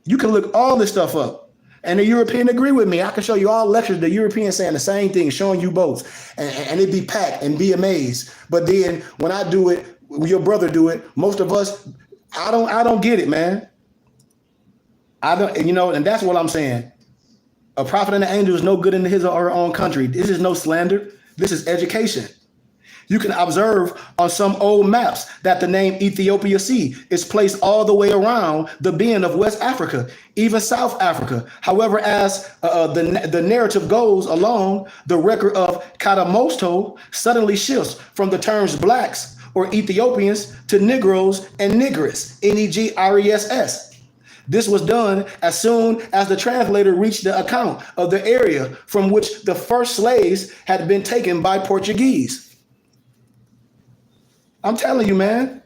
You can look all this stuff up. And the European agree with me. I can show you all lectures, the Europeans saying the same thing, showing you both. And it be packed and be amazed. But then when I do it, when your brother do it, most of us, I don't get it, man. I don't, and that's what I'm saying. A prophet and an angel is no good in his or her own country. This is no slander. This is education. You can observe on some old maps that the name Ethiopia Sea is placed all the way around the bend of West Africa, even South Africa. However, as the narrative goes along, the record of Katamosto suddenly shifts from the terms blacks or Ethiopians to Negroes and Negress, Negress. This was done as soon as the translator reached the account of the area from which the first slaves had been taken by Portuguese. I'm telling you, man.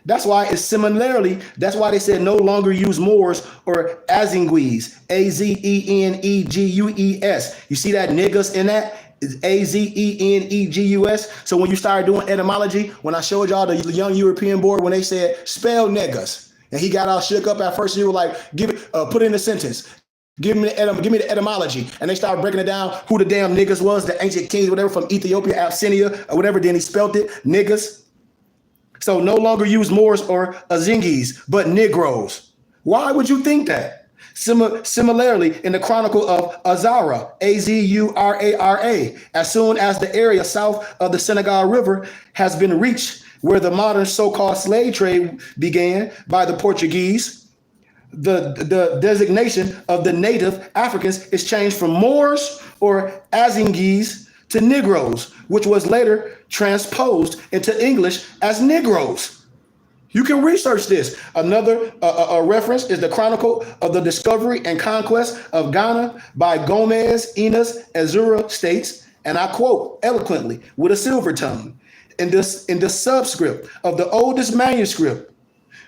That's why that's why they said no longer use Moors or Azengues, Azenegues. You see that niggas in that? Azenegus. So when you start doing etymology, when I showed y'all the young European board, when they said spell niggas, and he got all shook up at first, he was like, put in a sentence. Give me the etymology. And they started breaking it down, who the damn niggas was, the ancient kings, whatever, from Ethiopia, Abyssinia, or whatever. Then he spelt it, niggas. So no longer use Moors or Azengues, but Negroes. Why would you think that? Similarly, in the Chronicle of Azara, Azurara, as soon as the area south of the Senegal River has been reached, where the modern so-called slave trade began by the Portuguese, the designation of the native Africans is changed from Moors or Azengues to Negroes, which was later transposed into English as Negroes. You can research this. Another reference is the Chronicle of the Discovery and Conquest of Ghana by Gomez Enos Azura states, and I quote eloquently with a silver tongue, in the subscript of the oldest manuscript,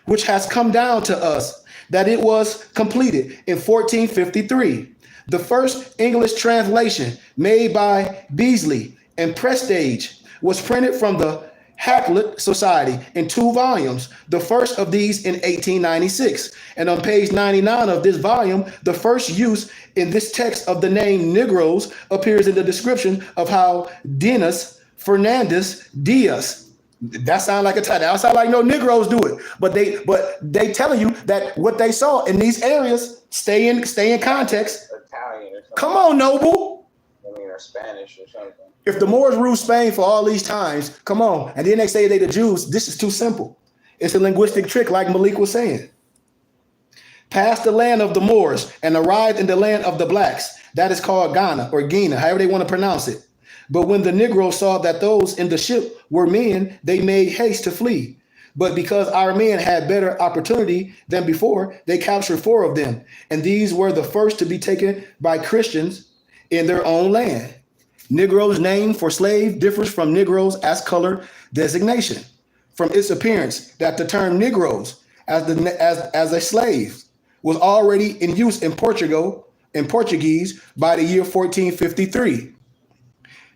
which has come down to us, that it was completed in 1453. The first English translation made by Beasley and Prestage was printed from the Hakluyt Society in 2 volumes, the first of these in 1896. And on page 99 of this volume, the first use in this text of the name Negroes appears in the description of how Dinas Fernandez Diaz That sound like a title. That sound like no Negroes do it. But they telling you that what they saw in these areas, stay in context. Italian or something. Come on, Noble. I mean, or Spanish or something. If the Moors ruled Spain for all these times, come on. And then they say they the Jews. This is too simple. It's a linguistic trick, like Malik was saying. Past the land of the Moors and arrived in the land of the blacks. That is called Ghana or Guinea, however they want to pronounce it. But when the Negroes saw that those in the ship were men, they made haste to flee. But because our men had better opportunity than before, they captured 4 of them. And these were the first to be taken by Christians in their own land. Negroes' name for slave differs from Negroes as color designation. From its appearance, that the term Negroes as a slave was already in use in Portuguese by the year 1453.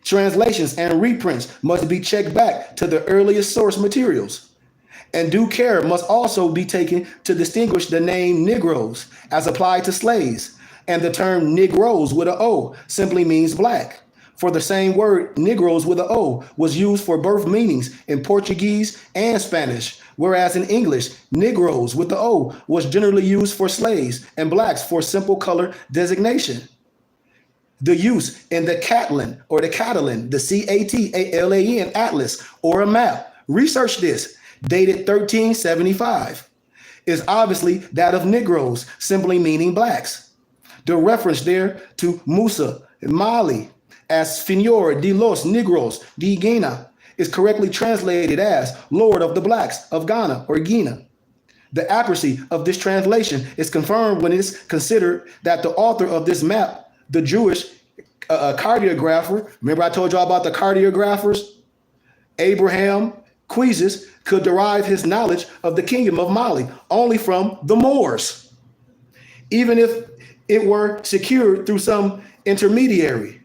Translations and reprints must be checked back to the earliest source materials. And due care must also be taken to distinguish the name Negroes as applied to slaves. And the term Negroes with an O simply means black. For the same word, Negroes with an O, was used for both meanings in Portuguese and Spanish, whereas in English, Negroes with the O was generally used for slaves and blacks for simple color designation. The use in the Catalan or the Catalan, the Catalan atlas or a map, research this, dated 1375, is obviously that of Negroes, simply meaning blacks. The reference there to Musa, Mali, as Señor de los Negros de Guinea is correctly translated as Lord of the Blacks of Ghana or Guinea. The accuracy of this translation is confirmed when it is considered that the author of this map, the Jewish cartographer, remember I told y'all about the cartographers? Abraham Quises could derive his knowledge of the kingdom of Mali only from the Moors, even if it were secured through some intermediary.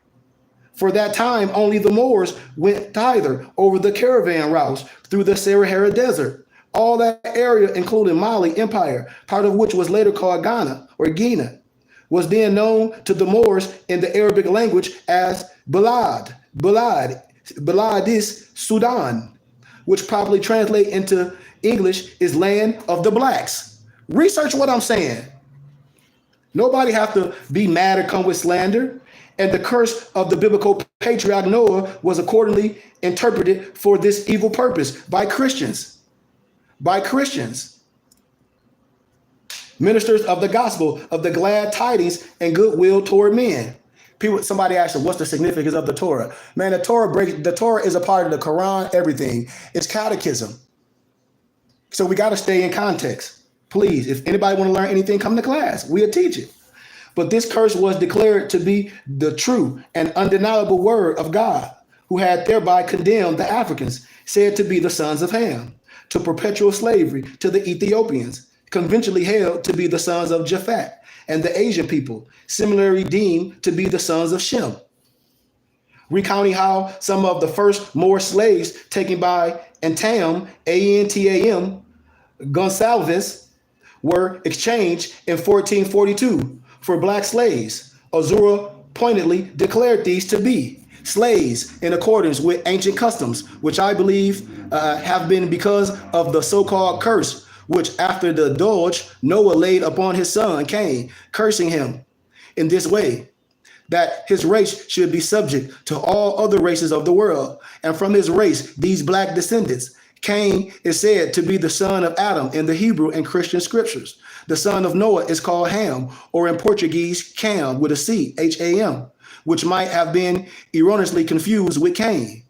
For that time, only the Moors went thither over the caravan routes through the Sahara Desert. All that area, including Mali Empire, part of which was later called Ghana or Guinea, was then known to the Moors in the Arabic language as Balad is Sudan, which properly translate into English is land of the blacks. Research what I'm saying. Nobody have to be mad or come with slander. And the curse of the biblical patriarch Noah was accordingly interpreted for this evil purpose by Christians. Ministers of the gospel of the glad tidings and goodwill toward men. Somebody asked them, what's the significance of the Torah? Man, the Torah is a part of the Quran, everything. It's catechism. So we got to stay in context. Please, if anybody want to learn anything, come to class. We'll teach it. But this curse was declared to be the true and undeniable word of God, who had thereby condemned the Africans, said to be the sons of Ham, to perpetual slavery to the Ethiopians, conventionally held to be the sons of Japhet, and the Asian people, similarly deemed to be the sons of Shem. Recounting how some of the first Moor slaves taken by Antam, Antam, Gonsalves, were exchanged in 1442 for black slaves. Azura pointedly declared these to be slaves in accordance with ancient customs, which I believe have been because of the so-called curse, which after the Doge, Noah laid upon his son Cain, cursing him in this way, that his race should be subject to all other races of the world. And from his race, these black descendants, Cain is said to be the son of Adam in the Hebrew and Christian scriptures. The son of Noah is called Ham, or in Portuguese, Cam, with a C, H-A-M, which might have been erroneously confused with Cain.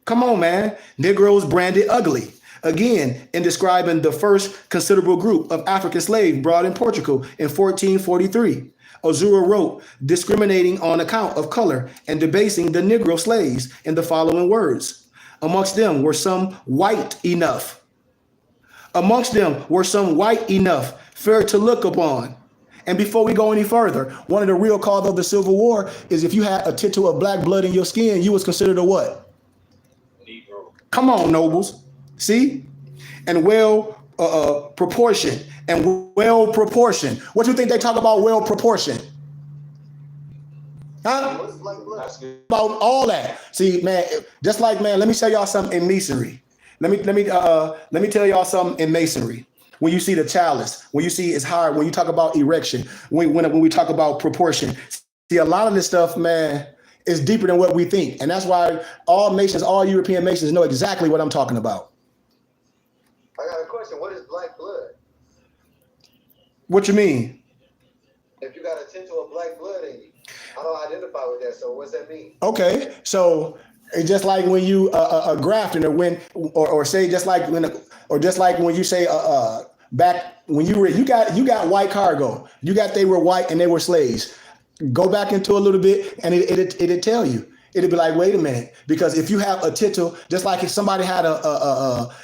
Come on, man. Negroes branded ugly. Again, in describing the first considerable group of African slaves brought in Portugal in 1443, Azura wrote, discriminating on account of color and debasing the Negro slaves in the following words. Amongst them were some white enough. Fair to look upon. And before we go any further, one of the real causes of the Civil War is if you had a tittle of black blood in your skin, you was considered a what? Negro. Come on, nobles. See? And proportioned. And well proportioned. What do you think they talk about well proportioned? Huh? About all that. See, man, just like, man, let me tell y'all something in masonry. Let me tell y'all something in masonry. When you see the chalice, when you see it's hard, when you talk about erection, when we talk about proportion, see a lot of this stuff, man, is deeper than what we think, and that's why all Masons, all European Masons, know exactly what I'm talking about. I got a question. What is black blood? What you mean? If you got a tint of black blood in you, I don't identify with that. So what's that mean? Okay, so it's just like when you grafting, or say just like when you say back when you got white cargo, they were white and they were slaves. Go back into a little bit, and it'd tell you. It'd be like, wait a minute, because if you have a tittle, just like if somebody had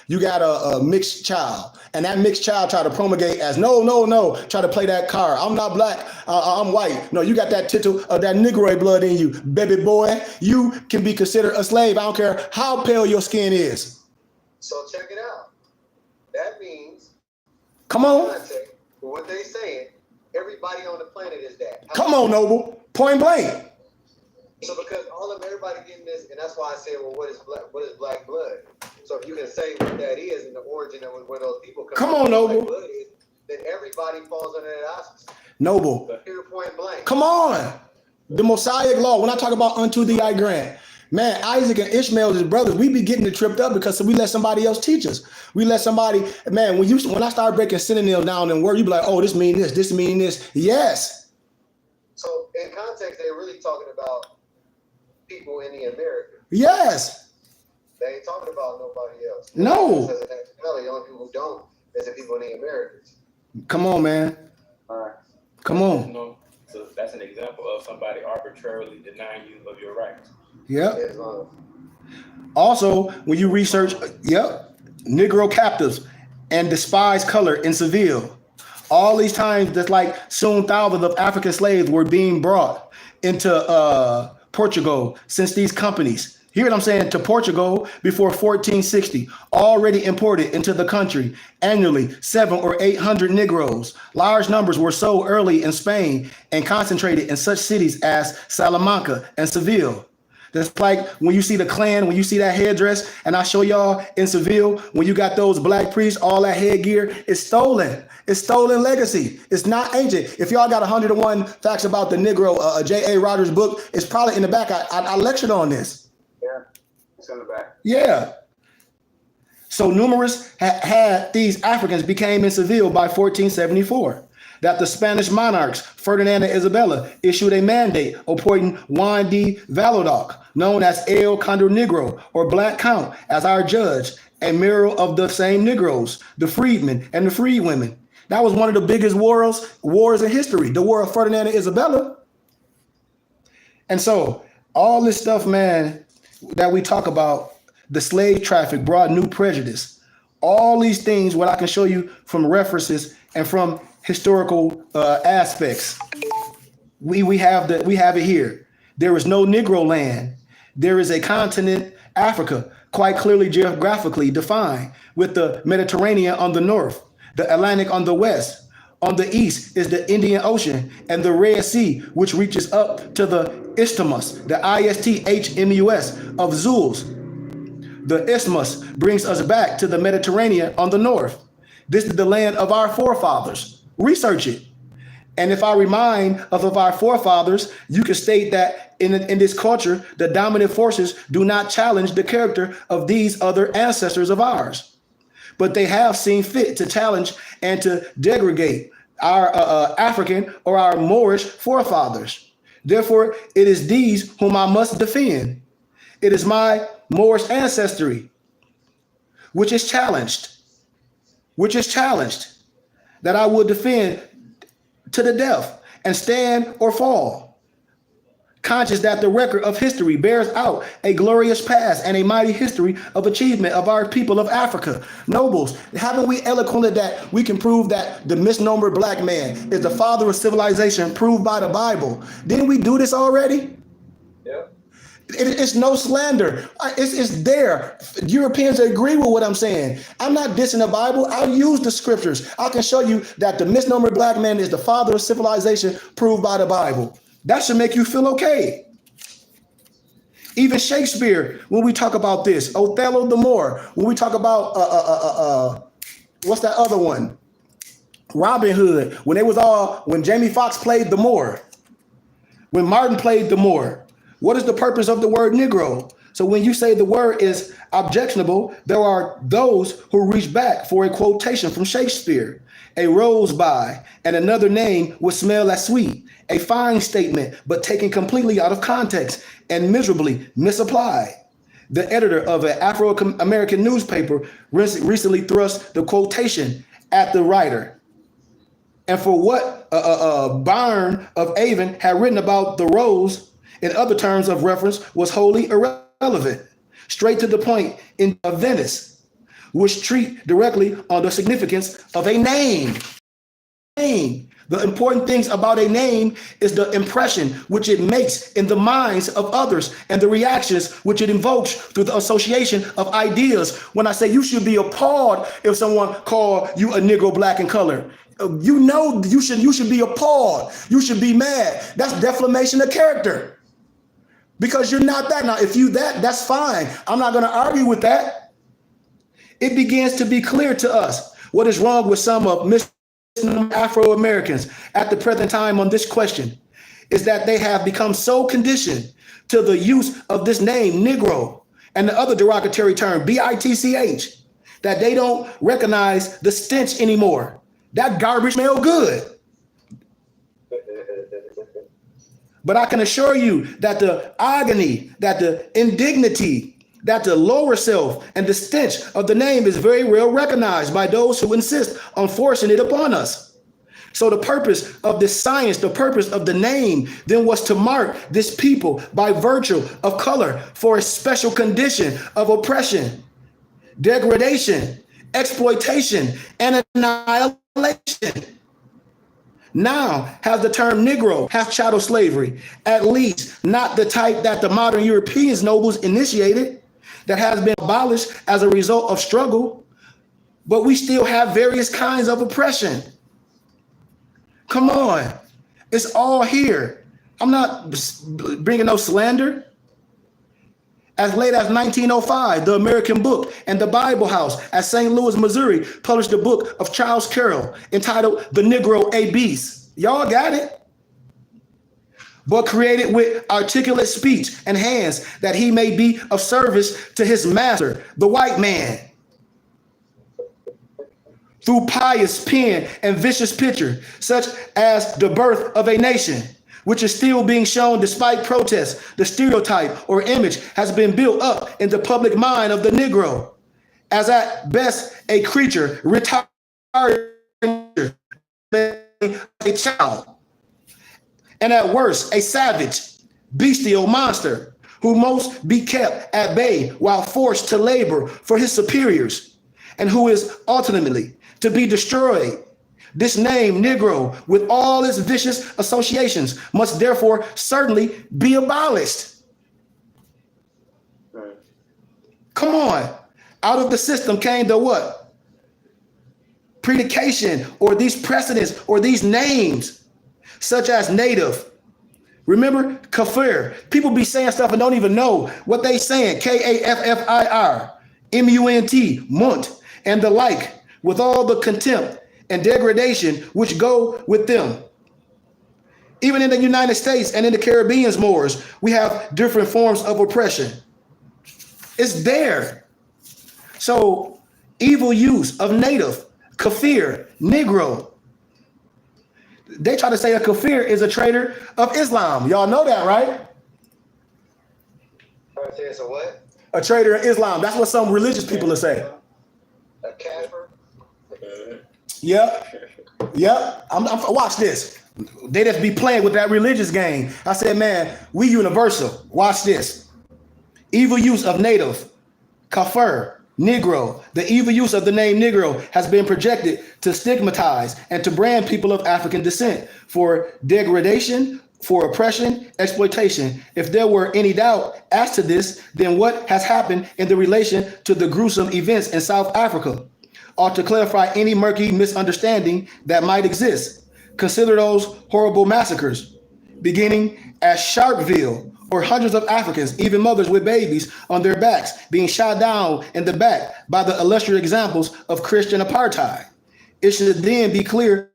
you got a mixed child, and that mixed child try to promulgate as no, try to play that card. I'm not black, I'm white. No, you got that tittle of that Negroid blood in you, baby boy. You can be considered a slave. I don't care how pale your skin is. So check it out. That means, come on, what they saying, everybody on the planet is that. Come on, Noble, point blank. So because everybody getting this, and that's why I said, well, what is black blood? So if you can say what that is and the origin of where those people come on, Noble. Black blood is, then everybody falls under that auspice. Noble. Here, point blank. Come on. The Mosaic law, when I talk about unto thee I grant, man, Isaac and Ishmael, his brothers, we be getting it tripped up because we let somebody else teach us. We let somebody, man, when I start breaking synonyms down in word, you be like, oh, this mean this mean this. Yes. So in context, they're really talking about people in the Americas. Yes. They ain't talking about nobody else. No. The only people who don't is the people in the Americas. Come on, man. All right. Come on. No, so that's an example of somebody arbitrarily denying you of your rights. Yep. Also, when you research, Negro captives and despised color in Seville. All these times, that's like soon thousands of African slaves were being brought into Portugal since these companies, hear what I'm saying, to Portugal before 1460, already imported into the country annually 700 or 800 Negroes. Large numbers were sold early in Spain and concentrated in such cities as Salamanca and Seville. That's like when you see the clan, when you see that headdress, and I show y'all in Seville, when you got those black priests, all that headgear, it's stolen. It's stolen legacy. It's not ancient. If y'all got 101 facts about the Negro, J.A. Rogers' book, it's probably in the back. I lectured on this. Yeah, it's in the back. Yeah. So numerous had these Africans became in Seville by 1474. That the Spanish monarchs, Ferdinand and Isabella, issued a mandate appointing Juan de Valladolid, known as El Condor Negro, or Black Count, as our judge, a mirror of the same Negroes, the freedmen and the freedwomen. That was one of the biggest wars in history, the War of Ferdinand and Isabella. And so all this stuff, man, that we talk about, the slave traffic brought new prejudice. All these things, what I can show you from references and from historical aspects. We have it here. There is no Negro land. There is a continent, Africa, quite clearly geographically defined, with the Mediterranean on the north, the Atlantic on the west. On the east is the Indian Ocean and the Red Sea, which reaches up to the Isthmus, the Isthmus of Zulus. The Isthmus brings us back to the Mediterranean on the north. This is the land of our forefathers. Research it. And if I remind of our forefathers, you can state that in this culture, the dominant forces do not challenge the character of these other ancestors of ours, but they have seen fit to challenge and to degrade our African or our Moorish forefathers. Therefore, it is these whom I must defend. It is my Moorish ancestry, which is challenged, that I will defend to the death and stand or fall, conscious that the record of history bears out a glorious past and a mighty history of achievement of our people of Africa. Nobles, haven't we eloquently that we can prove that the misnomer black man is the father of civilization proved by the Bible? Didn't we do this already? Yeah. It's no slander. It's there. Europeans agree with what I'm saying. I'm not dissing the Bible. I use the scriptures. I can show you that the misnomer black man is the father of civilization proved by the Bible. That should make you feel okay. Even Shakespeare, when we talk about this, Othello the Moor, when we talk about what's that other one? Robin Hood, when Jamie Foxx played the Moor, when Martin played the Moor, what is the purpose of the word Negro? So when you say the word is objectionable, there are those who reach back for a quotation from Shakespeare. A rose by and another name would smell as sweet. A fine statement, but taken completely out of context and miserably misapplied. The editor of an Afro-American newspaper recently thrust the quotation at the writer. And for what Byrne of Avon had written about the rose, in other terms of reference, was wholly irrelevant. Straight to the point in Venice, which treat directly on the significance of a name. The important things about a name is the impression which it makes in the minds of others and the reactions which it invokes through the association of ideas. When I say you should be appalled if someone call you a Negro, black, and colored, you should be appalled. You should be mad. That's defamation of character. Because you're not that. Now, if you that's fine. I'm not going to argue with that. It begins to be clear to us what is wrong with some of Afro-Americans at the present time on this question is that they have become so conditioned to the use of this name, Negro, and the other derogatory term, BITCH, that they don't recognize the stench anymore. That garbage smell good. But I can assure you that the agony, that the indignity, that the lower self and the stench of the name is very well recognized by those who insist on forcing it upon us. So the purpose of this science, the purpose of the name, then was to mark this people by virtue of color for a special condition of oppression, degradation, exploitation, and annihilation. Now has the term Negro, half chattel slavery, at least not the type that the modern Europeans nobles initiated, that has been abolished as a result of struggle, but we still have various kinds of oppression. Come on, it's all here. I'm not bringing no slander. As late as 1905, the American Book and the Bible House at St. Louis, Missouri, published a book of Charles Carroll entitled The Negro A Beast. Y'all got it? But created with articulate speech and hands that he may be of service to his master, the white man. Through pious pen and vicious picture, such as The Birth of a Nation, which is still being shown despite protests, the stereotype or image has been built up in the public mind of the Negro as at best a creature, retired, a child, and at worst a savage, bestial monster who must be kept at bay while forced to labor for his superiors, and who is ultimately to be destroyed. This name, Negro, with all its vicious associations, must therefore certainly be abolished. Right. Come on. Out of the system came the what? Predication, or these precedents, or these names, such as native. Remember, Kafir. People be saying stuff and don't even know what they saying. Kaffir, MUNT, Munt, and the like, with all the contempt and degradation which go with them. Even in the United States and in the Caribbean's Moors, we have different forms of oppression. It's there. So evil use of native, Kafir, Negro. They try to say a Kafir is a traitor of Islam. Y'all know that, right? So what? A traitor of Islam. That's what some religious people are saying. A Kafir? Yep. Watch this. They just be playing with that religious game. I said, man, we universal. Watch this. Evil use of native, Kafir, Negro. The evil use of the name Negro has been projected to stigmatize and to brand people of African descent for degradation, for oppression, exploitation. If there were any doubt as to this, then what has happened in the relation to the gruesome events in South Africa ought to clarify any murky misunderstanding that might exist. Consider those horrible massacres, beginning at Sharpeville or hundreds of Africans, even mothers with babies on their backs, being shot down in the back by the illustrious examples of Christian apartheid. It should then be clear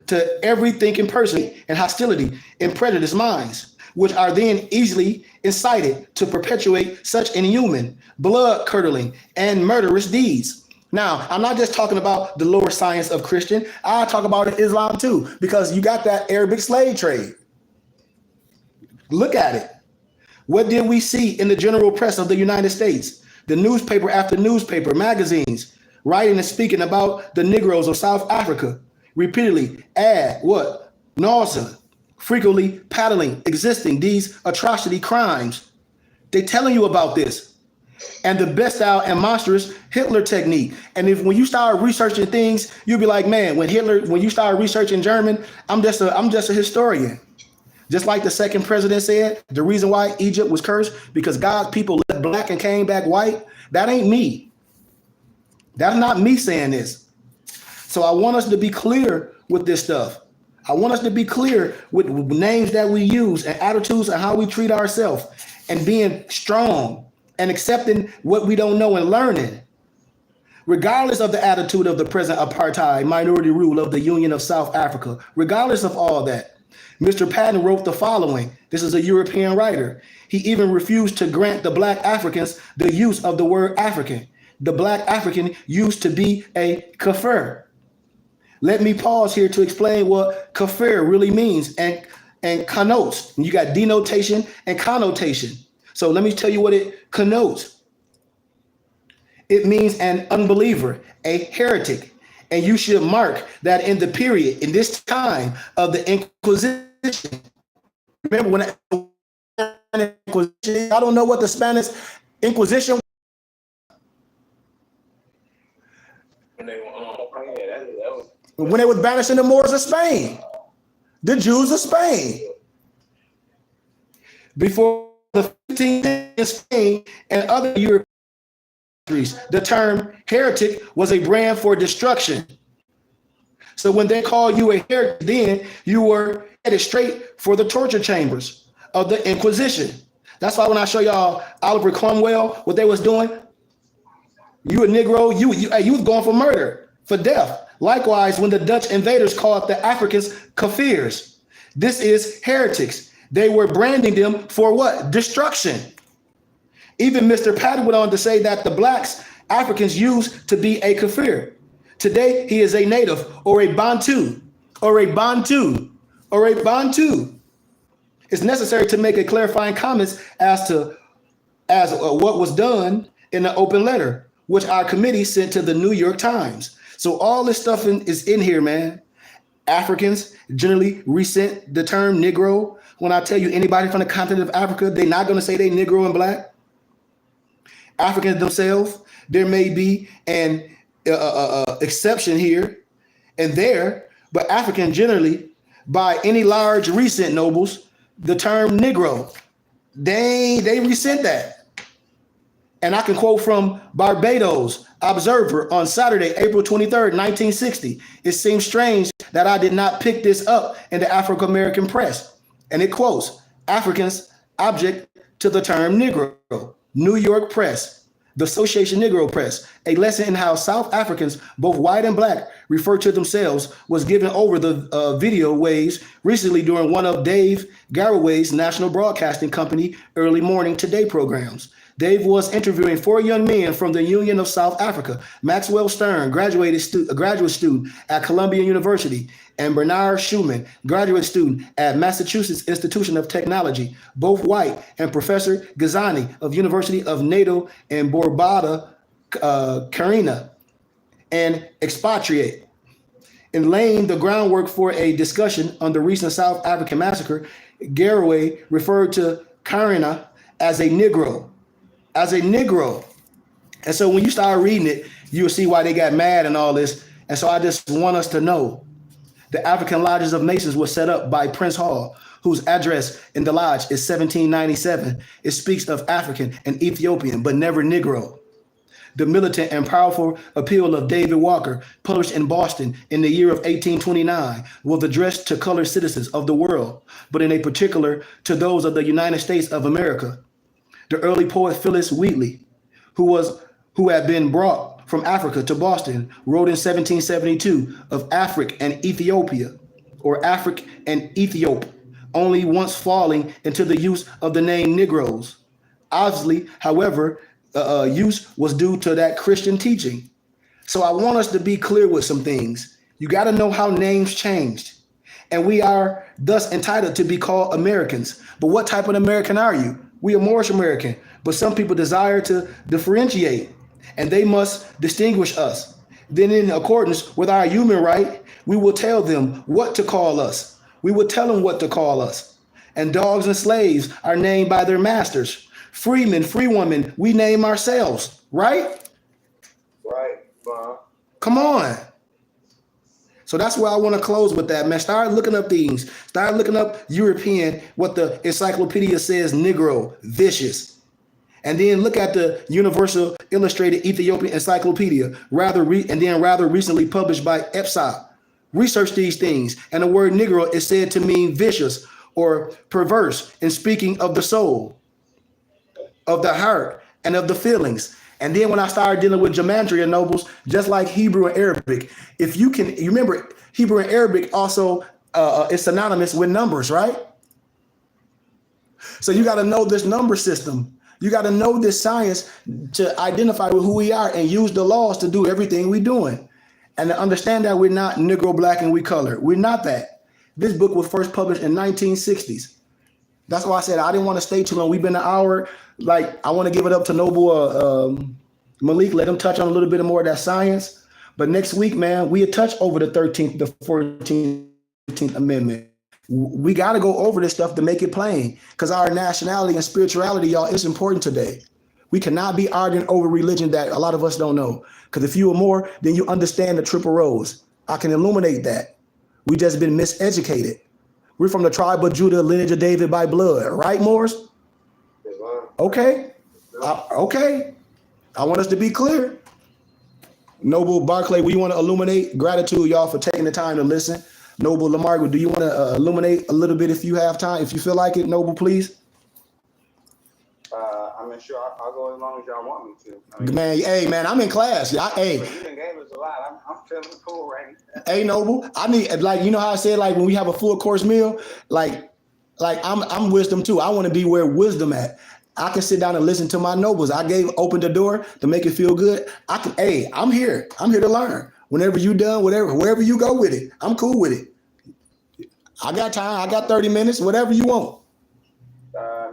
to every thinking person and hostility and prejudiced minds, which are then easily incited to perpetuate such inhuman, blood-curdling, and murderous deeds. Now, I'm not just talking about the lower science of Christian. I talk about Islam too, because you got that Arabic slave trade. Look at it. What did we see in the general press of the United States? The newspaper after newspaper, magazines, writing and speaking about the Negroes of South Africa, repeatedly add what? Nausea, frequently paddling, existing these atrocity crimes. They telling you about this. And the bestial and monstrous Hitler technique. And if when you start researching things, you'll be like, man, when you start researching German, I'm just a historian. Just like the second president said, the reason why Egypt was cursed, because God's people left black and came back white. That ain't me. That's not me saying this. So I want us to be clear with this stuff. I want us to be clear with names that we use and attitudes and how we treat ourselves, and being strong and accepting what we don't know and learning, regardless of the attitude of the present apartheid minority rule of the Union of South Africa. Regardless of all that, Mr. Patton wrote the following. This is a European writer. He even refused to grant the black Africans the use of the word African. The black African used to be a kafir. Let me pause here to explain what kafir really means and connotes. You got denotation and connotation. So let me tell you what it connotes. It means an unbeliever, a heretic. And you should mark that in the period, in this time of the Inquisition. Remember when the Inquisition, I don't know what the Spanish Inquisition. When they was banishing the Moors of Spain, the Jews of Spain. Before the 15th in Spain and other European countries, the term heretic was a brand for destruction. So when they call you a heretic, then you were headed straight for the torture chambers of the Inquisition. That's why when I show y'all Oliver Cromwell, what they was doing, you a Negro, you was going for murder, for death. Likewise, when the Dutch invaders called the Africans Kafirs, this is heretics. They were branding them for what? Destruction. Even Mr. Patton went on to say that the blacks Africans used to be a Kafir. Today, he is a native or a Bantu or a Bantu or a Bantu. It's necessary to make a clarifying comments as what was done in the open letter, which our committee sent to the New York Times. So all this stuff is in here, man. Africans generally resent the term Negro. When I tell you anybody from the continent of Africa, they're not going to say they Negro and black. Africans themselves, there may be an exception here and there, but African generally, by any large recent nobles, the term Negro, they resent that. And I can quote from Barbados Observer on Saturday, April 23rd, 1960. It seems strange that I did not pick this up in the Afro-American press. And it quotes, Africans object to the term Negro. New York Press, the Association Negro Press, a lesson in how South Africans, both white and black, refer to themselves was given over the video waves recently during one of Dave Garraway's National Broadcasting Company Early Morning Today programs. Dave was interviewing 4 young men from the Union of South Africa, Maxwell Stern, graduate student at Columbia University, and Bernard Schumann, graduate student at Massachusetts Institute of Technology, both white, and Professor Gazani of University of NATO in Bourbada, Carina, and expatriate. In laying the groundwork for a discussion on the recent South African massacre, Garraway referred to Carina as a Negro. And so when you start reading it, you'll see why they got mad and all this. And so I just want us to know the African Lodges of Nations was set up by Prince Hall, whose address in the lodge is 1797. It speaks of African and Ethiopian, but never Negro. The militant and powerful appeal of David Walker, published in Boston in the year of 1829, was addressed to colored citizens of the world, but in a particular to those of the United States of America. The early poet Phyllis Wheatley, who had been brought from Africa to Boston, wrote in 1772 of Afric and Ethiopia, or Afric and Ethiop, only once falling into the use of the name Negroes. Obviously, however, use was due to that Christian teaching. So I want us to be clear with some things. You got to know how names changed. And we are thus entitled to be called Americans. But what type of American are you? We are Moorish American, but some people desire to differentiate, and they must distinguish us. Then, in accordance with our human right, we will tell them what to call us. We will tell them what to call us. And dogs and slaves are named by their masters. Freemen, free women, we name ourselves, right? Right, Bob. Come on. So that's where I want to close with that, man. Start looking up things. Start looking up European, what the encyclopedia says, Negro, vicious. And then look at the Universal Illustrated Ethiopian Encyclopedia, rather recently published by EPSA. Research these things. And the word Negro is said to mean vicious or perverse in speaking of the soul, of the heart, and of the feelings. And then when I started dealing with gematria nobles, just like Hebrew and Arabic, if you remember, Hebrew and Arabic also is synonymous with numbers, right? So you got to know this number system. You got to know this science to identify with who we are and use the laws to do everything we're doing. And to understand that we're not Negro, black, and we color. We're not that. This book was first published in 1960s. That's why I said I didn't want to stay too long. We've been an hour. Like, I want to give it up to Noble Malik. Let him touch on a little bit more of that science. But next week, man, we touch over the 13th, the 14th, 15th Amendment. We got to go over this stuff to make it plain, because our nationality and spirituality, y'all, is important today. We cannot be arguing over religion that a lot of us don't know. Because if you are more, then you understand the triple rose. I can illuminate that. We just been miseducated. We're from the tribe of Judah, lineage of David by blood, right, Morris? Okay. Okay. I want us to be clear. Noble Barclay, we want to illuminate. Gratitude, y'all, for taking the time to listen. Noble Lamar, do you want to illuminate a little bit if you have time, if you feel like it, Noble, please? I'm sure I'll go as long as y'all want me to. I mean, man, I'm in class. you done gave us a lot. I'm feeling cool right now. Hey, Noble, I need, like, you know how I said, like, when we have a full course meal, like I'm wisdom too. I want to be where wisdom at. I can sit down and listen to my nobles. Opened the door to make it feel good. I'm here. I'm here to learn. Whenever you done, wherever you go with it, I'm cool with it. I got time. I got 30 minutes, whatever you want.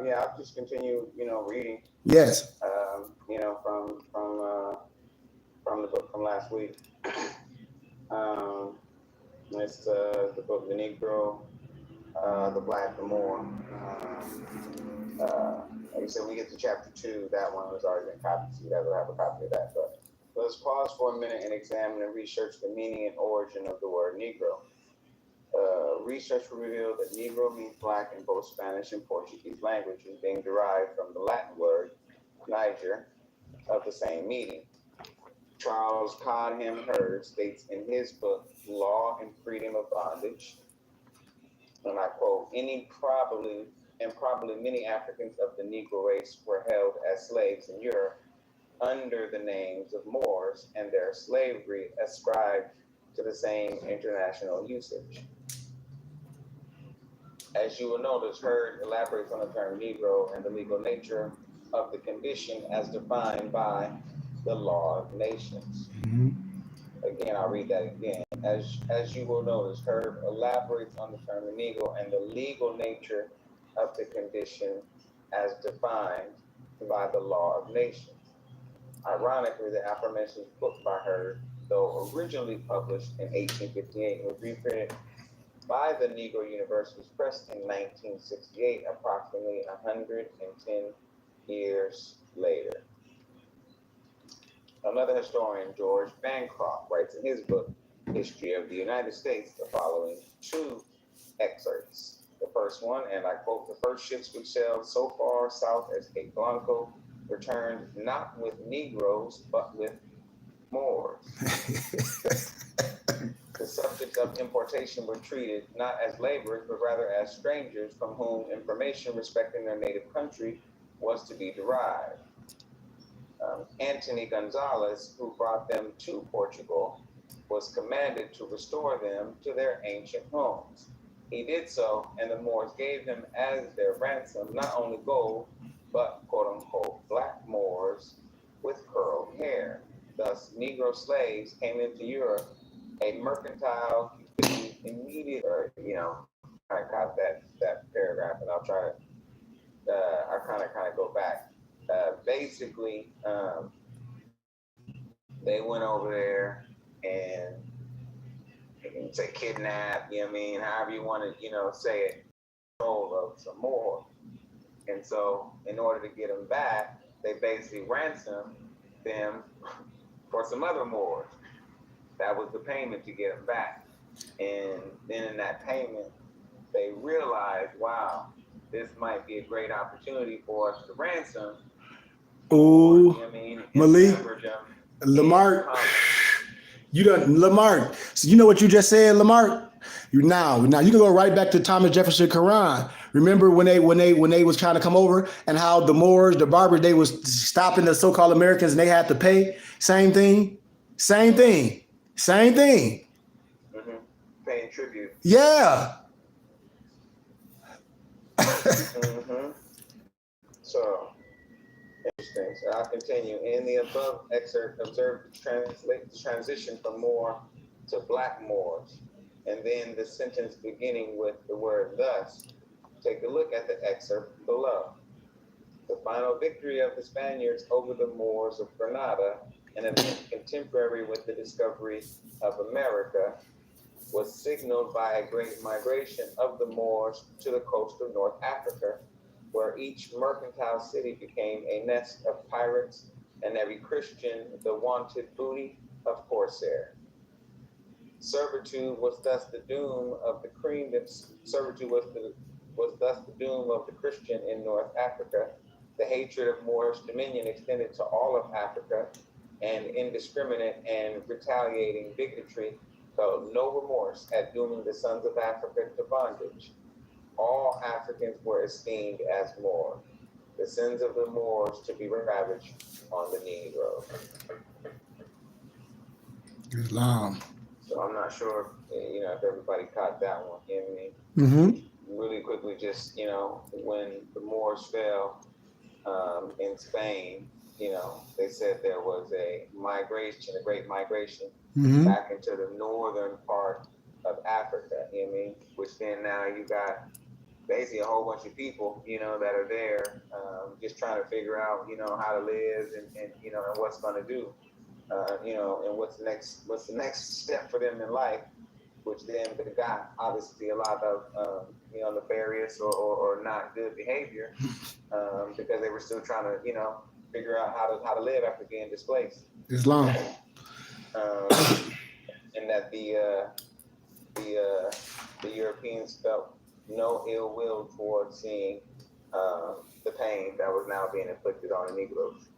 Yeah, I'll just continue, reading. Yes. From the book from last week. It's the book, The Negro, the Black, the Moor. Like you said, we get to chapter 2. That one has already been copied, so you guys will have a copy of that. But let's pause for a minute and examine and research the meaning and origin of the word Negro. Research revealed that Negro means black in both Spanish and Portuguese languages, being derived from the Latin word Niger, of the same meaning. Charles Codham Hurd states in his book, Law and Freedom of Bondage, and I quote, probably many Africans of the Negro race were held as slaves in Europe under the names of Moors, and their slavery ascribed to the same international usage. As you will notice, Hurd elaborates on the term Negro and the legal nature of the condition as defined by the law of nations. Mm-hmm. Again, I'll read that again. As you will notice, Hurd elaborates on the term Negro and the legal nature of the condition as defined by the law of nations. Ironically, the aforementioned book by Hurd, though originally published in 1858, was reprinted by the Negro University's Press in 1968, approximately 110 years later. Another historian, George Bancroft, writes in his book, History of the United States, the following 2 excerpts. The first one, and I quote, "The first ships which sailed so far south as Cape Blanco returned not with Negroes, but with Moors. The subjects of importation were treated not as laborers, but rather as strangers from whom information respecting their native country was to be derived. Anthony Gonzalez, who brought them to Portugal, was commanded to restore them to their ancient homes. He did so, and the Moors gave him as their ransom not only gold, but quote-unquote black Moors with curled hair. Thus, Negro slaves came into Europe, a mercantile immediate, or, I got that paragraph, and I'll try to, I'll kind of go back. Basically, they went over there and you can say kidnap, however you want to, say it, control of some more. And so in order to get them back, they basically ransomed them for some other Moors. That was the payment to get them back. And then in that payment, they realized, wow, this might be a great opportunity for us to ransom. Ooh, Malik, Lamar, Lamar. So you know what you just said, Lamar? Now you can go right back to Thomas Jefferson Quran. Remember when they was trying to come over and how the Moors, the Barbers, they was stopping the so-called Americans and they had to pay? Same thing. Mm-hmm. Paying tribute. Yeah. Mm-hmm. So, interesting. So I'll continue. In the above excerpt, observe the transition from Moor to black Moors, and then the sentence beginning with the word thus. Take a look at the excerpt below. The final victory of the Spaniards over the Moors of Granada, an event contemporary with the discovery of America, was signaled by a great migration of the Moors to the coast of North Africa, where each mercantile city became a nest of pirates and every Christian the wanted booty of corsair. Servitude was thus the doom of the Christian in North Africa. The hatred of Moorish dominion extended to all of Africa, and indiscriminate and retaliating bigotry felt no remorse at dooming the sons of Africa to bondage. All Africans were esteemed as Moor, the sins of the Moors to be ravaged on the Negroes. Islam. So I'm not sure, if everybody caught that one. You know what I mean? Mm-hmm. Really quickly, just, when the Moors fell in Spain, they said there was a great migration back into the northern part of Africa, which then now you got basically a whole bunch of people, that are there just trying to figure out, how to live and what's going to do, and what's the next step for them in life, which then got obviously a lot of, nefarious or not good behavior because they were still trying to, figure out how to live after being displaced. Islam. And that the Europeans felt no ill will towards seeing the pain that was now being inflicted on the Negroes.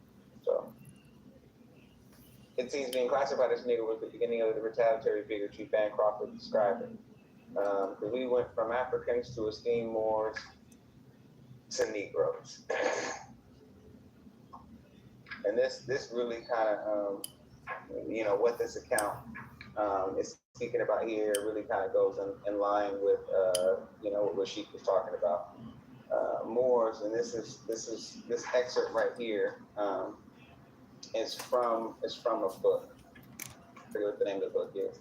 So it seems being classified as Negro was the beginning of the retaliatory bigotry Bancroft was describing. Because we went from Africans to esteem Moors to Negroes. And this really kind of, what this account is speaking about here really kind of goes in line with, what Sheik was talking about. Moors, and this excerpt right here is from a book. I forget what the name of the book is.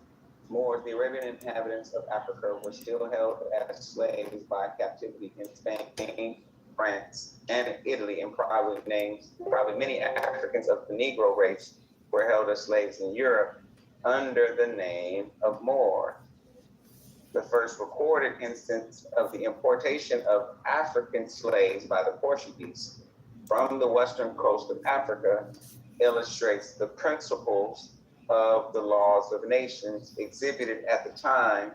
Moors, the Arabian inhabitants of Africa, were still held as slaves by captivity in Spain, France, and Italy, and probably many Africans of the Negro race were held as slaves in Europe under the name of Moor. The first recorded instance of the importation of African slaves by the Portuguese from the western coast of Africa illustrates the principles of the laws of nations exhibited at the time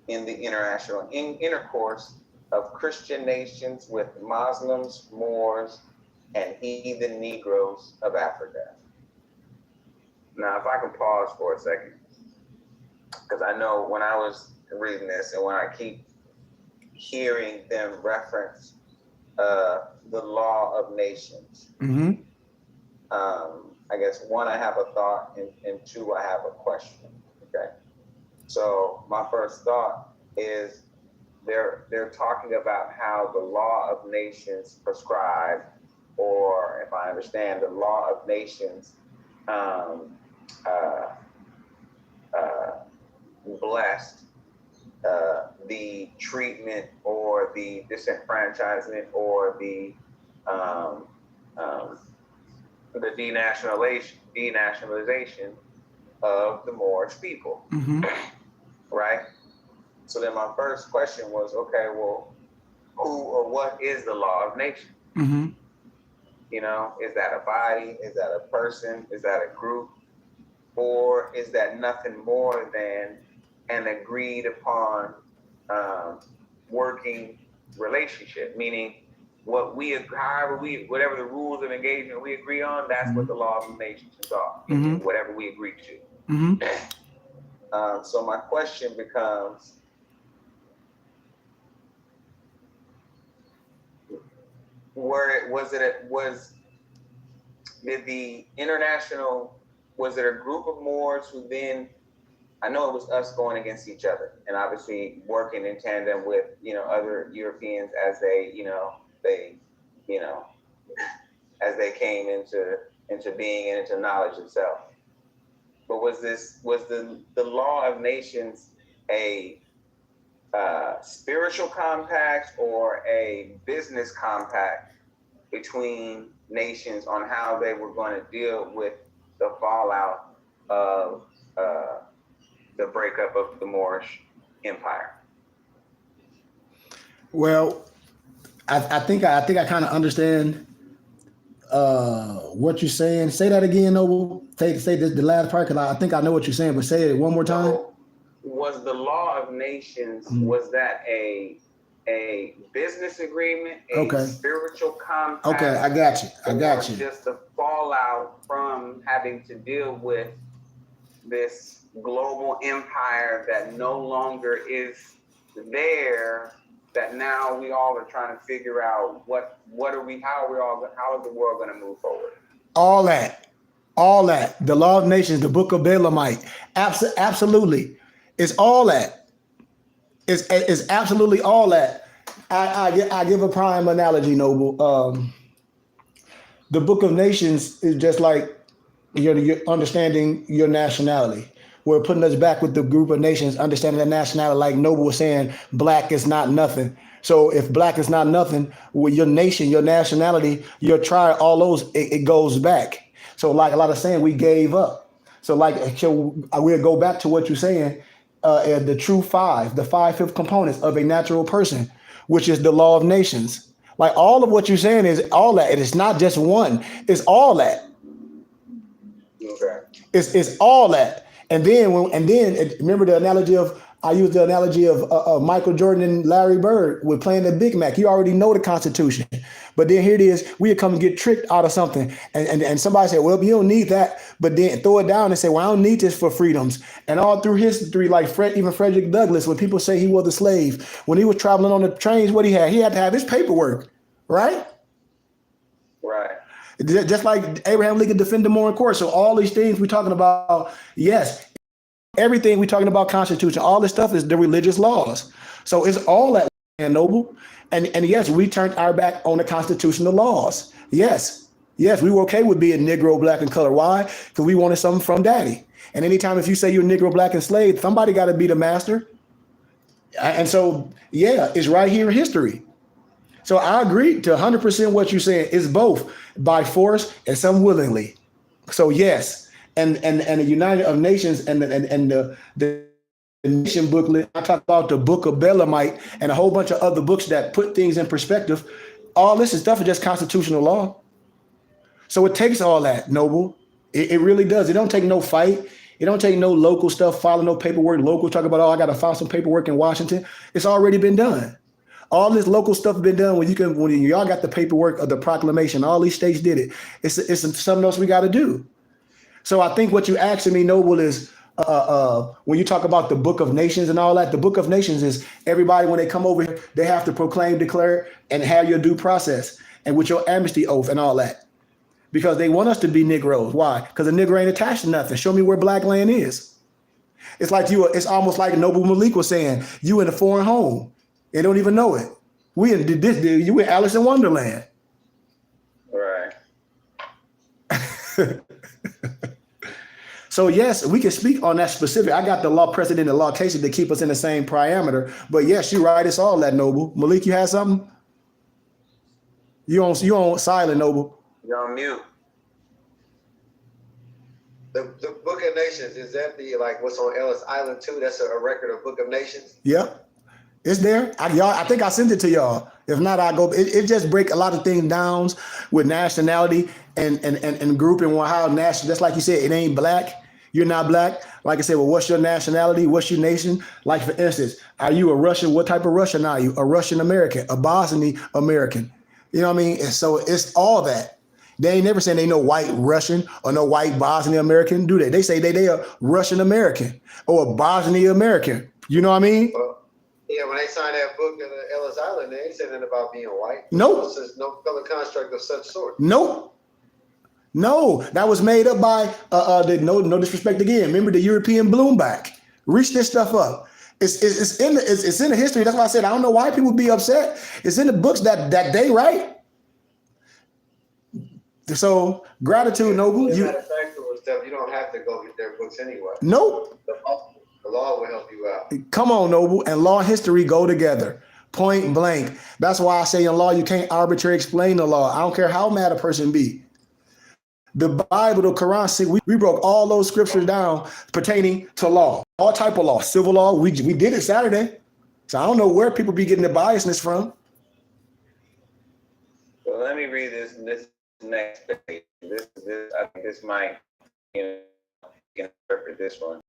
in the international intercourse of Christian nations with Muslims, Moors, and heathen Negroes of Africa. Now, if I can pause for a second, because I know when I was reading this and when I keep hearing them reference the law of nations, I guess one, I have a thought, and two, I have a question. Okay. So my first thought is they're talking about how the law of nations prescribe, or if I understand, the law of nations blessed the treatment or the disenfranchisement or the denationalization of the Moorish people, right? So then my first question was, okay, well, who or what is the law of nations? You know, is that a body? Is that a person? Is that a group? Or is that nothing more than an agreed upon working relationship? Meaning, whatever the rules of engagement we agree on, that's what the law of nations are. Whatever we agree to. So my question becomes, was it a group of Moors who then, I know it was us going against each other and obviously working in tandem with, other Europeans as as they came into being and into knowledge itself. But was the law of nations a spiritual compact or a business compact between nations on how they were going to deal with the fallout of the breakup of the Moorish Empire? Well, I think I kind of understand what you're saying. Say that again, Noble. Say the last part, because I think I know what you're saying, but say it one more time. So, was the law of nations, was that a business agreement, a spiritual compact? Okay, I got you. Just the fallout from having to deal with this global empire that no longer is there, that now we all are trying to figure out how is the world going to move forward? All that. The law of nations, the book of Balaamite, absolutely. It's all that. It's absolutely all that. I give a prime analogy, Noble. The book of nations is just like you're understanding your nationality. We're putting us back with the group of nations, understanding the nationality, like Noble was saying, black is not nothing. So if black is not nothing, with your nation, your nationality, your tribe, all those, it goes back. So like a lot of saying, we gave up. So we'll go back to what you're saying, the true the 5 fifth components of a natural person, which is the law of nations. Like all of what you're saying is all that. It is not just one. It's all that. Okay. It's all that. And then remember I used the analogy of Michael Jordan and Larry Bird with playing the Big Mac. You already know the Constitution, but then here it is. We come and get tricked out of something, and somebody said, "Well, you don't need that," but then throw it down and say, "Well, I don't need this for freedoms." And all through history, like even Frederick Douglass, when people say he was a slave, when he was traveling on the trains, what he had to have his paperwork, right? Right. Just like Abraham Lincoln defended more in court. So all these things we're talking about, yes. Everything we're talking about, Constitution, all this stuff is the religious laws. So it's all that, Noble. And yes, we turned our back on the constitutional laws. Yes, we were okay with being Negro, black, and color. Why? Because we wanted something from daddy. And anytime if you say you're Negro, black, and slave, somebody got to be the master. And so, yeah, it's right here in history. So I agree to 100% what you're saying. It's both by force and some willingly. So yes. And the United of Nations and the nation booklet, I talk about the book of Balaamite and a whole bunch of other books that put things in perspective. All this stuff is just constitutional law. So it takes all that, Noble. It really does. It don't take no fight. It don't take no local stuff, filing no paperwork. Local talk about, I got to file some paperwork in Washington. It's already been done. All this local stuff been done when y'all got the paperwork of the proclamation. All these states did it. It's something else we got to do. So I think what you asking me, Noble, is when you talk about the Book of Nations and all that, the Book of Nations is everybody when they come over here, they have to proclaim, declare, and have your due process and with your amnesty oath and all that. Because they want us to be Negroes. Why? Because a Negro ain't attached to nothing. Show me where black land is. It's like it's almost like Noble Malik was saying, you in a foreign home and don't even know it. You in Alice in Wonderland. Right. So yes, we can speak on that specific. I got the law precedent and law cases to keep us in the same parameter. But yes, you're right. It's all that, Noble. Malik, you had something? You on silent, Noble. You're on mute. The Book of Nations, is that what's on Ellis Island too? That's a record of Book of Nations? Yep. It's there. I think I sent it to y'all. If not, I go. It just break a lot of things down with nationality and grouping how national. Just like you said, it ain't black. You're not black. Like I said, well, what's your nationality? What's your nation? Like for instance, are you a Russian? What type of Russian are you? A Russian American? A Bosnian American? You know what I mean? And so it's all that. They ain't never saying they no white Russian or no white Bosnian American, do they? They say they are Russian American or a Bosnian American. You know what I mean? Yeah, when they signed that book at Ellis Island, they ain't said anything about being white. Nope. There's no color construct of such sort. Nope. No, that was made up by no disrespect again. Remember the European Bloomback. Reach this stuff up. It's in the history. That's why I said I don't know why people be upset. It's in the books that day, right? So gratitude, Noble. As a matter of fact, you don't have to go get their books anyway. Nope. The law will help you out. Come on, Noble. And law and history go together. Point blank. That's why I say in law you can't arbitrarily explain the law. I don't care how mad a person be. The Bible, the Quran, see, we broke all those scriptures down pertaining to law, all type of law, civil law. We did it Saturday. So I don't know where people be getting the biasness from. So let me read this next page. This I think this might interpret this one.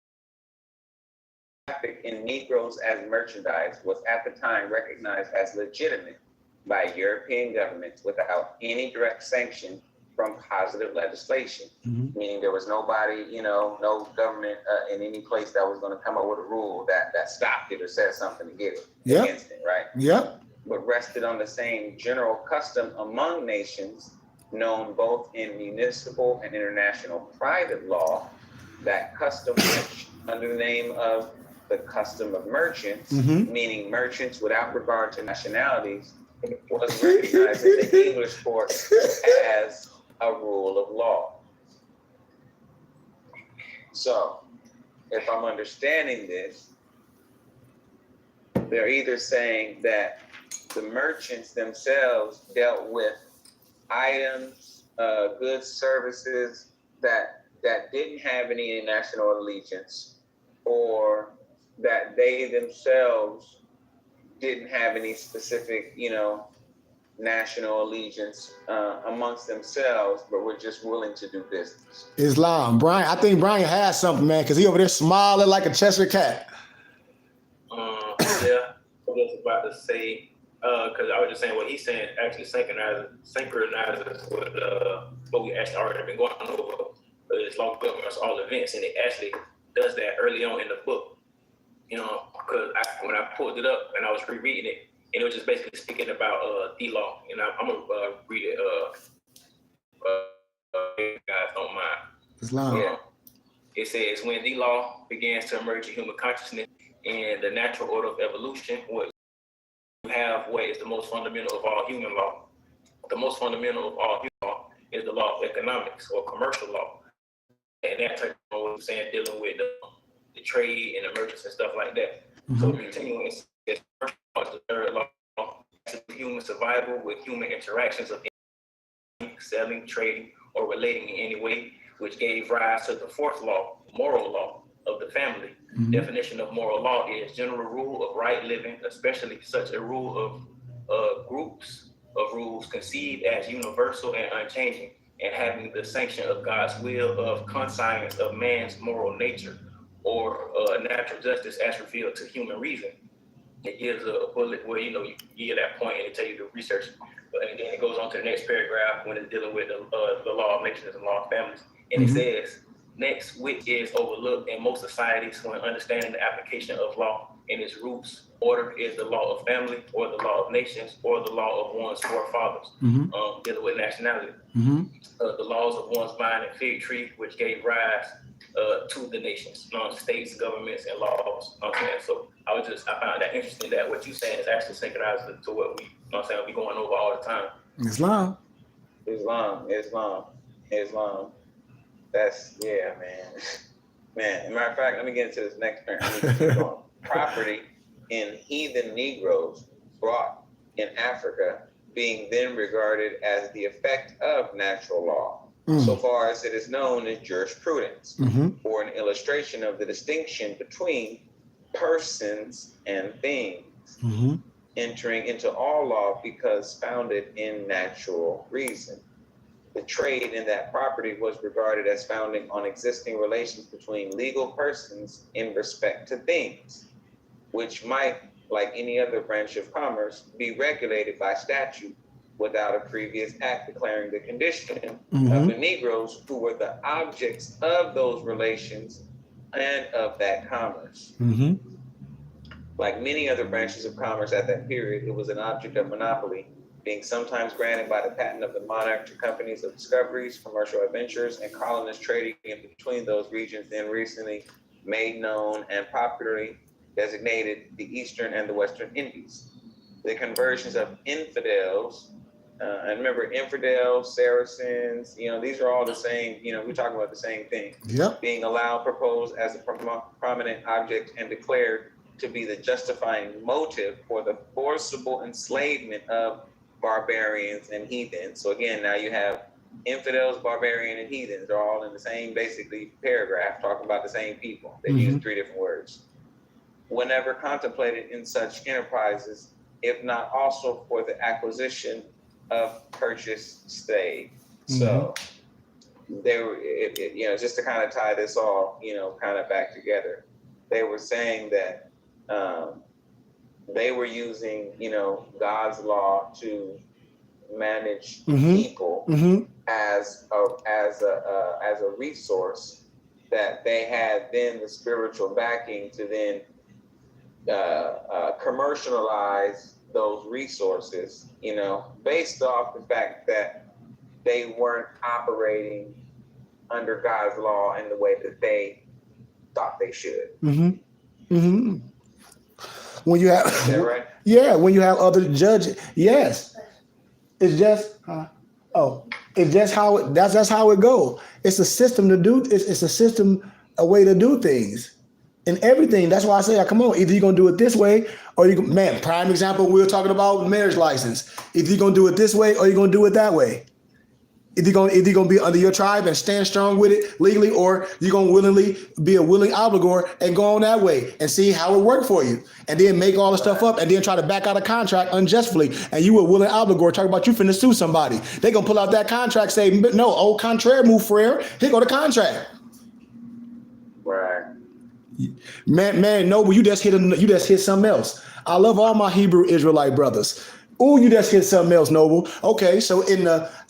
Traffic in Negroes as merchandise was at the time recognized as legitimate by European governments without any direct sanction from positive legislation, meaning there was nobody, no government in any place that was going to come up with a rule that stopped it or said something to get it against it, right? Yep. But rested on the same general custom among nations, known both in municipal and international private law, that custom which, under the name of the custom of merchants, meaning merchants without regard to nationalities, was recognized in the English court as a rule of law. So, if I'm understanding this, they're either saying that the merchants themselves dealt with items, goods, services that didn't have any national allegiance, or that they themselves didn't have any specific, national allegiance amongst themselves, but were just willing to do business. Islam. Brian, I think Brian has something, man, because he over there smiling like a Cheshire cat. Yeah, I was about to say, because I was just saying what he's saying actually synchronizes with what we actually already been going over. It's long across all events, and it actually does that early on in the book. Because when I pulled it up and I was rereading it, and it was just basically speaking about the law. And I'm gonna read it. If you guys don't mind. Islam. Yeah. It says, when the law begins to emerge in human consciousness and the natural order of evolution, what you have what is the most fundamental of all human law. The most fundamental of all human law is the law of economics or commercial law. And that type of what I'm saying, dealing with the trade and emergence and stuff like that. So continuing, it's the third law, human survival with human interactions of selling, trading, or relating in any way, which gave rise to the fourth law, moral law of the family. Definition of moral law is general rule of right living, especially such a rule of groups of rules conceived as universal and unchanging, and having the sanction of God's will of conscience of man's moral nature, or natural justice as revealed to human reason. it gives a bullet where, you get that point and it tell you to research. And then it goes on to the next paragraph when it's dealing with the law of nations and law of families. And it says, next, which is overlooked in most societies when understanding the application of law in its roots. Order is the law of family, or the law of nations, or the law of one's forefathers, dealing with nationality. The laws of one's vine and fig tree, which gave rise to the nations, states, governments, and laws. So I found that interesting that what you're saying is actually synchronized to what we, we going over all the time. Islam. That's, yeah, man. Man, as a matter of fact, let me get into this next paragraph. Property in heathen Negroes brought in Africa being then regarded as the effect of natural law, so far as it is known as jurisprudence, or an illustration of the distinction between persons and things, entering into all law because founded in natural reason. The trade in that property was regarded as founding on existing relations between legal persons in respect to things, which might, like any other branch of commerce, be regulated by statute without a previous act declaring the condition of the Negroes who were the objects of those relations and of that commerce. Like many other branches of commerce at that period, it was an object of monopoly, being sometimes granted by the patent of the monarch to companies of discoveries, commercial adventures, and colonists trading in between those regions then recently made known and popularly designated the Eastern and the Western Indies. The conversions of infidels, and remember infidels, Saracens, these are all the same, we're talking about the same thing. Being allowed, proposed as a prominent object and declared to be the justifying motive for the forcible enslavement of barbarians and heathens. So again, now you have infidels, barbarian, and heathens. They're all in the same, basically, paragraph, talking about the same people. They use 3 different words. Whenever contemplated in such enterprises, if not also for the acquisition of purchased slave. So they were, just to kind of tie this all, kind of back together, they were saying that they were using, God's law to manage people as a resource that they had then the spiritual backing to then commercialize those resources, based off the fact that they weren't operating under God's law in the way that they thought they should. When you have, is that right? Yeah, when you have other judges, yes, it's just, it's just how that's how it goes. It's a system to do. It's a system, a way to do things, and everything. That's why I say, come on, either you're gonna do it this way, or prime example, we were talking about marriage license. Either you're gonna do it this way, or you're gonna do it that way. Either you're gonna be under your tribe and stand strong with it legally, or you're gonna willingly be a willing obligor and go on that way and see how it worked for you, and then make all the stuff up and then try to back out a contract unjustly. And you a willing obligor talking about you finna sue somebody. They gonna pull out that contract, say no, au contraire, mon frère. Here go the contract. Right. Man, Noble, you just hit something else. I love all my Hebrew Israelite brothers. Oh, you just hit something else, Noble. Okay, so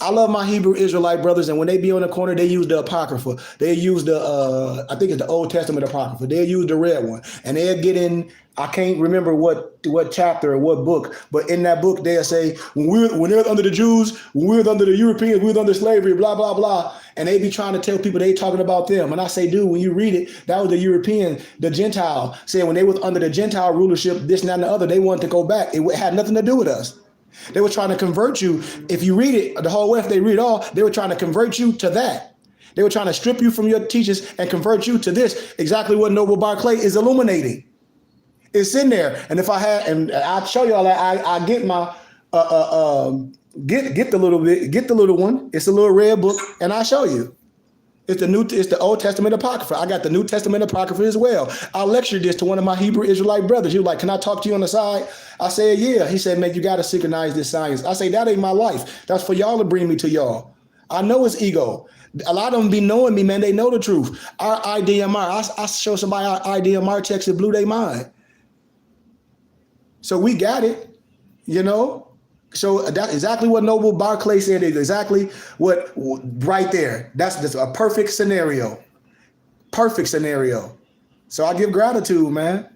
I love my Hebrew Israelite brothers, and when they be on the corner, they use the Apocrypha. They use the, I think it's the Old Testament Apocrypha. They use the red one, and they'll get in, I can't remember what chapter or what book, but in that book, they'll say, when they were under the Jews, when we were under the Europeans, we were under slavery, blah, blah, blah. And they be trying to tell people they talking about them. And I say, dude, when you read it, that was the European, the Gentile, saying when they was under the Gentile rulership, this and that and the other, they wanted to go back. It had nothing to do with us. They were trying to convert you. If you read it, the whole way, if they read it all, they were trying to convert you to that. They were trying to strip you from your teachers and convert you to this, exactly what Noble Barclay is illuminating. It's in there. And if I had, and I'll show y'all that I get my, get the little one. It's a little red book, and I'll show you. It's the Old Testament Apocrypha. I got the New Testament Apocrypha as well. I lectured this to one of my Hebrew Israelite brothers. He was like, can I talk to you on the side? I said, yeah. He said, man, you got to synchronize this science. I say, that ain't my life. That's for y'all to bring me to y'all. I know it's ego. A lot of them be knowing me, man. They know the truth. Our IDMR, I show somebody our IDMR text, it blew their mind. So we got it, you know. So that's exactly what Noble Barclay said is exactly what right there. That's a perfect scenario. Perfect scenario. So I give gratitude, man.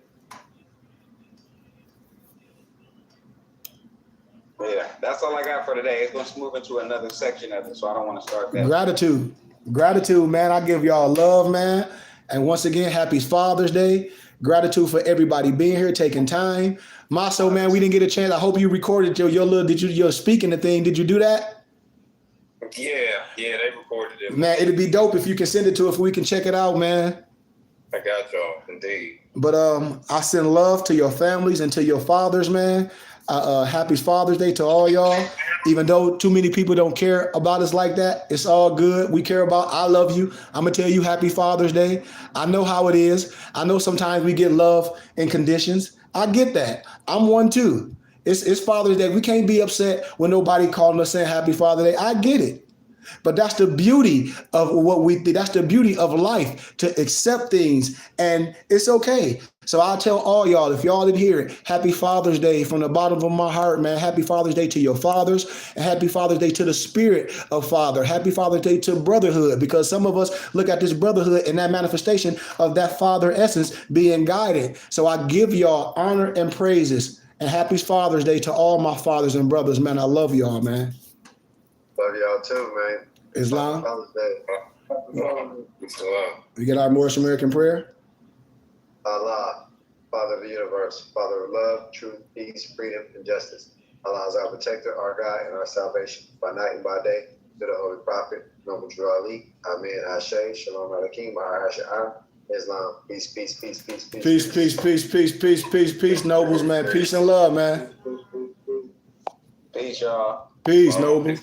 Yeah, that's all I got for today. It's going to move into another section of it, so I don't want to start that. Gratitude, man. I give y'all love, man. And once again, happy Father's Day. Gratitude for everybody being here, taking time. Maso, man, we didn't get a chance. I hope you recorded your speaking the thing. Did you do that? Yeah, they recorded it. Man, it'd be dope if you can send it to us if we can check it out, man. I got y'all, indeed. But I send love to your families and to your fathers, man. Happy Father's Day to all y'all. Even though too many people don't care about us like that, it's all good. We care about. I love you. I'm gonna tell you Happy Father's Day. I know how it is. I know sometimes we get love in conditions. I get that. I'm one too. It's Father's Day. We can't be upset when nobody calling us saying Happy Father's Day. I get it. But that's the beauty of what we think. That's the beauty of life, to accept things, and it's okay. So I'll tell all y'all, if y'all didn't hear it, Happy Father's Day from the bottom of my heart, man. Happy Father's Day to your fathers, and Happy Father's Day to the spirit of father. Happy Father's Day to brotherhood, because some of us look at this brotherhood and that manifestation of that father essence being guided. So I give y'all honor and praises, and Happy Father's Day to all my fathers and brothers, man. I love y'all, man. Love y'all too, man. Islam. Father's Day. We get our Moorish American prayer. Allah, Father of the universe, Father of love, truth, peace, freedom, and justice. Allah is our protector, our guide, and our salvation by night and by day. To the Holy Prophet, Noble Drew Ali, Amen, Ashe, Shalom Aleichem, Ashe, Islam, peace, peace, peace, peace, peace. Peace, peace, peace, peace, peace, peace, peace, nobles, man. Peace and love, man. Peace, y'all. Peace, noble.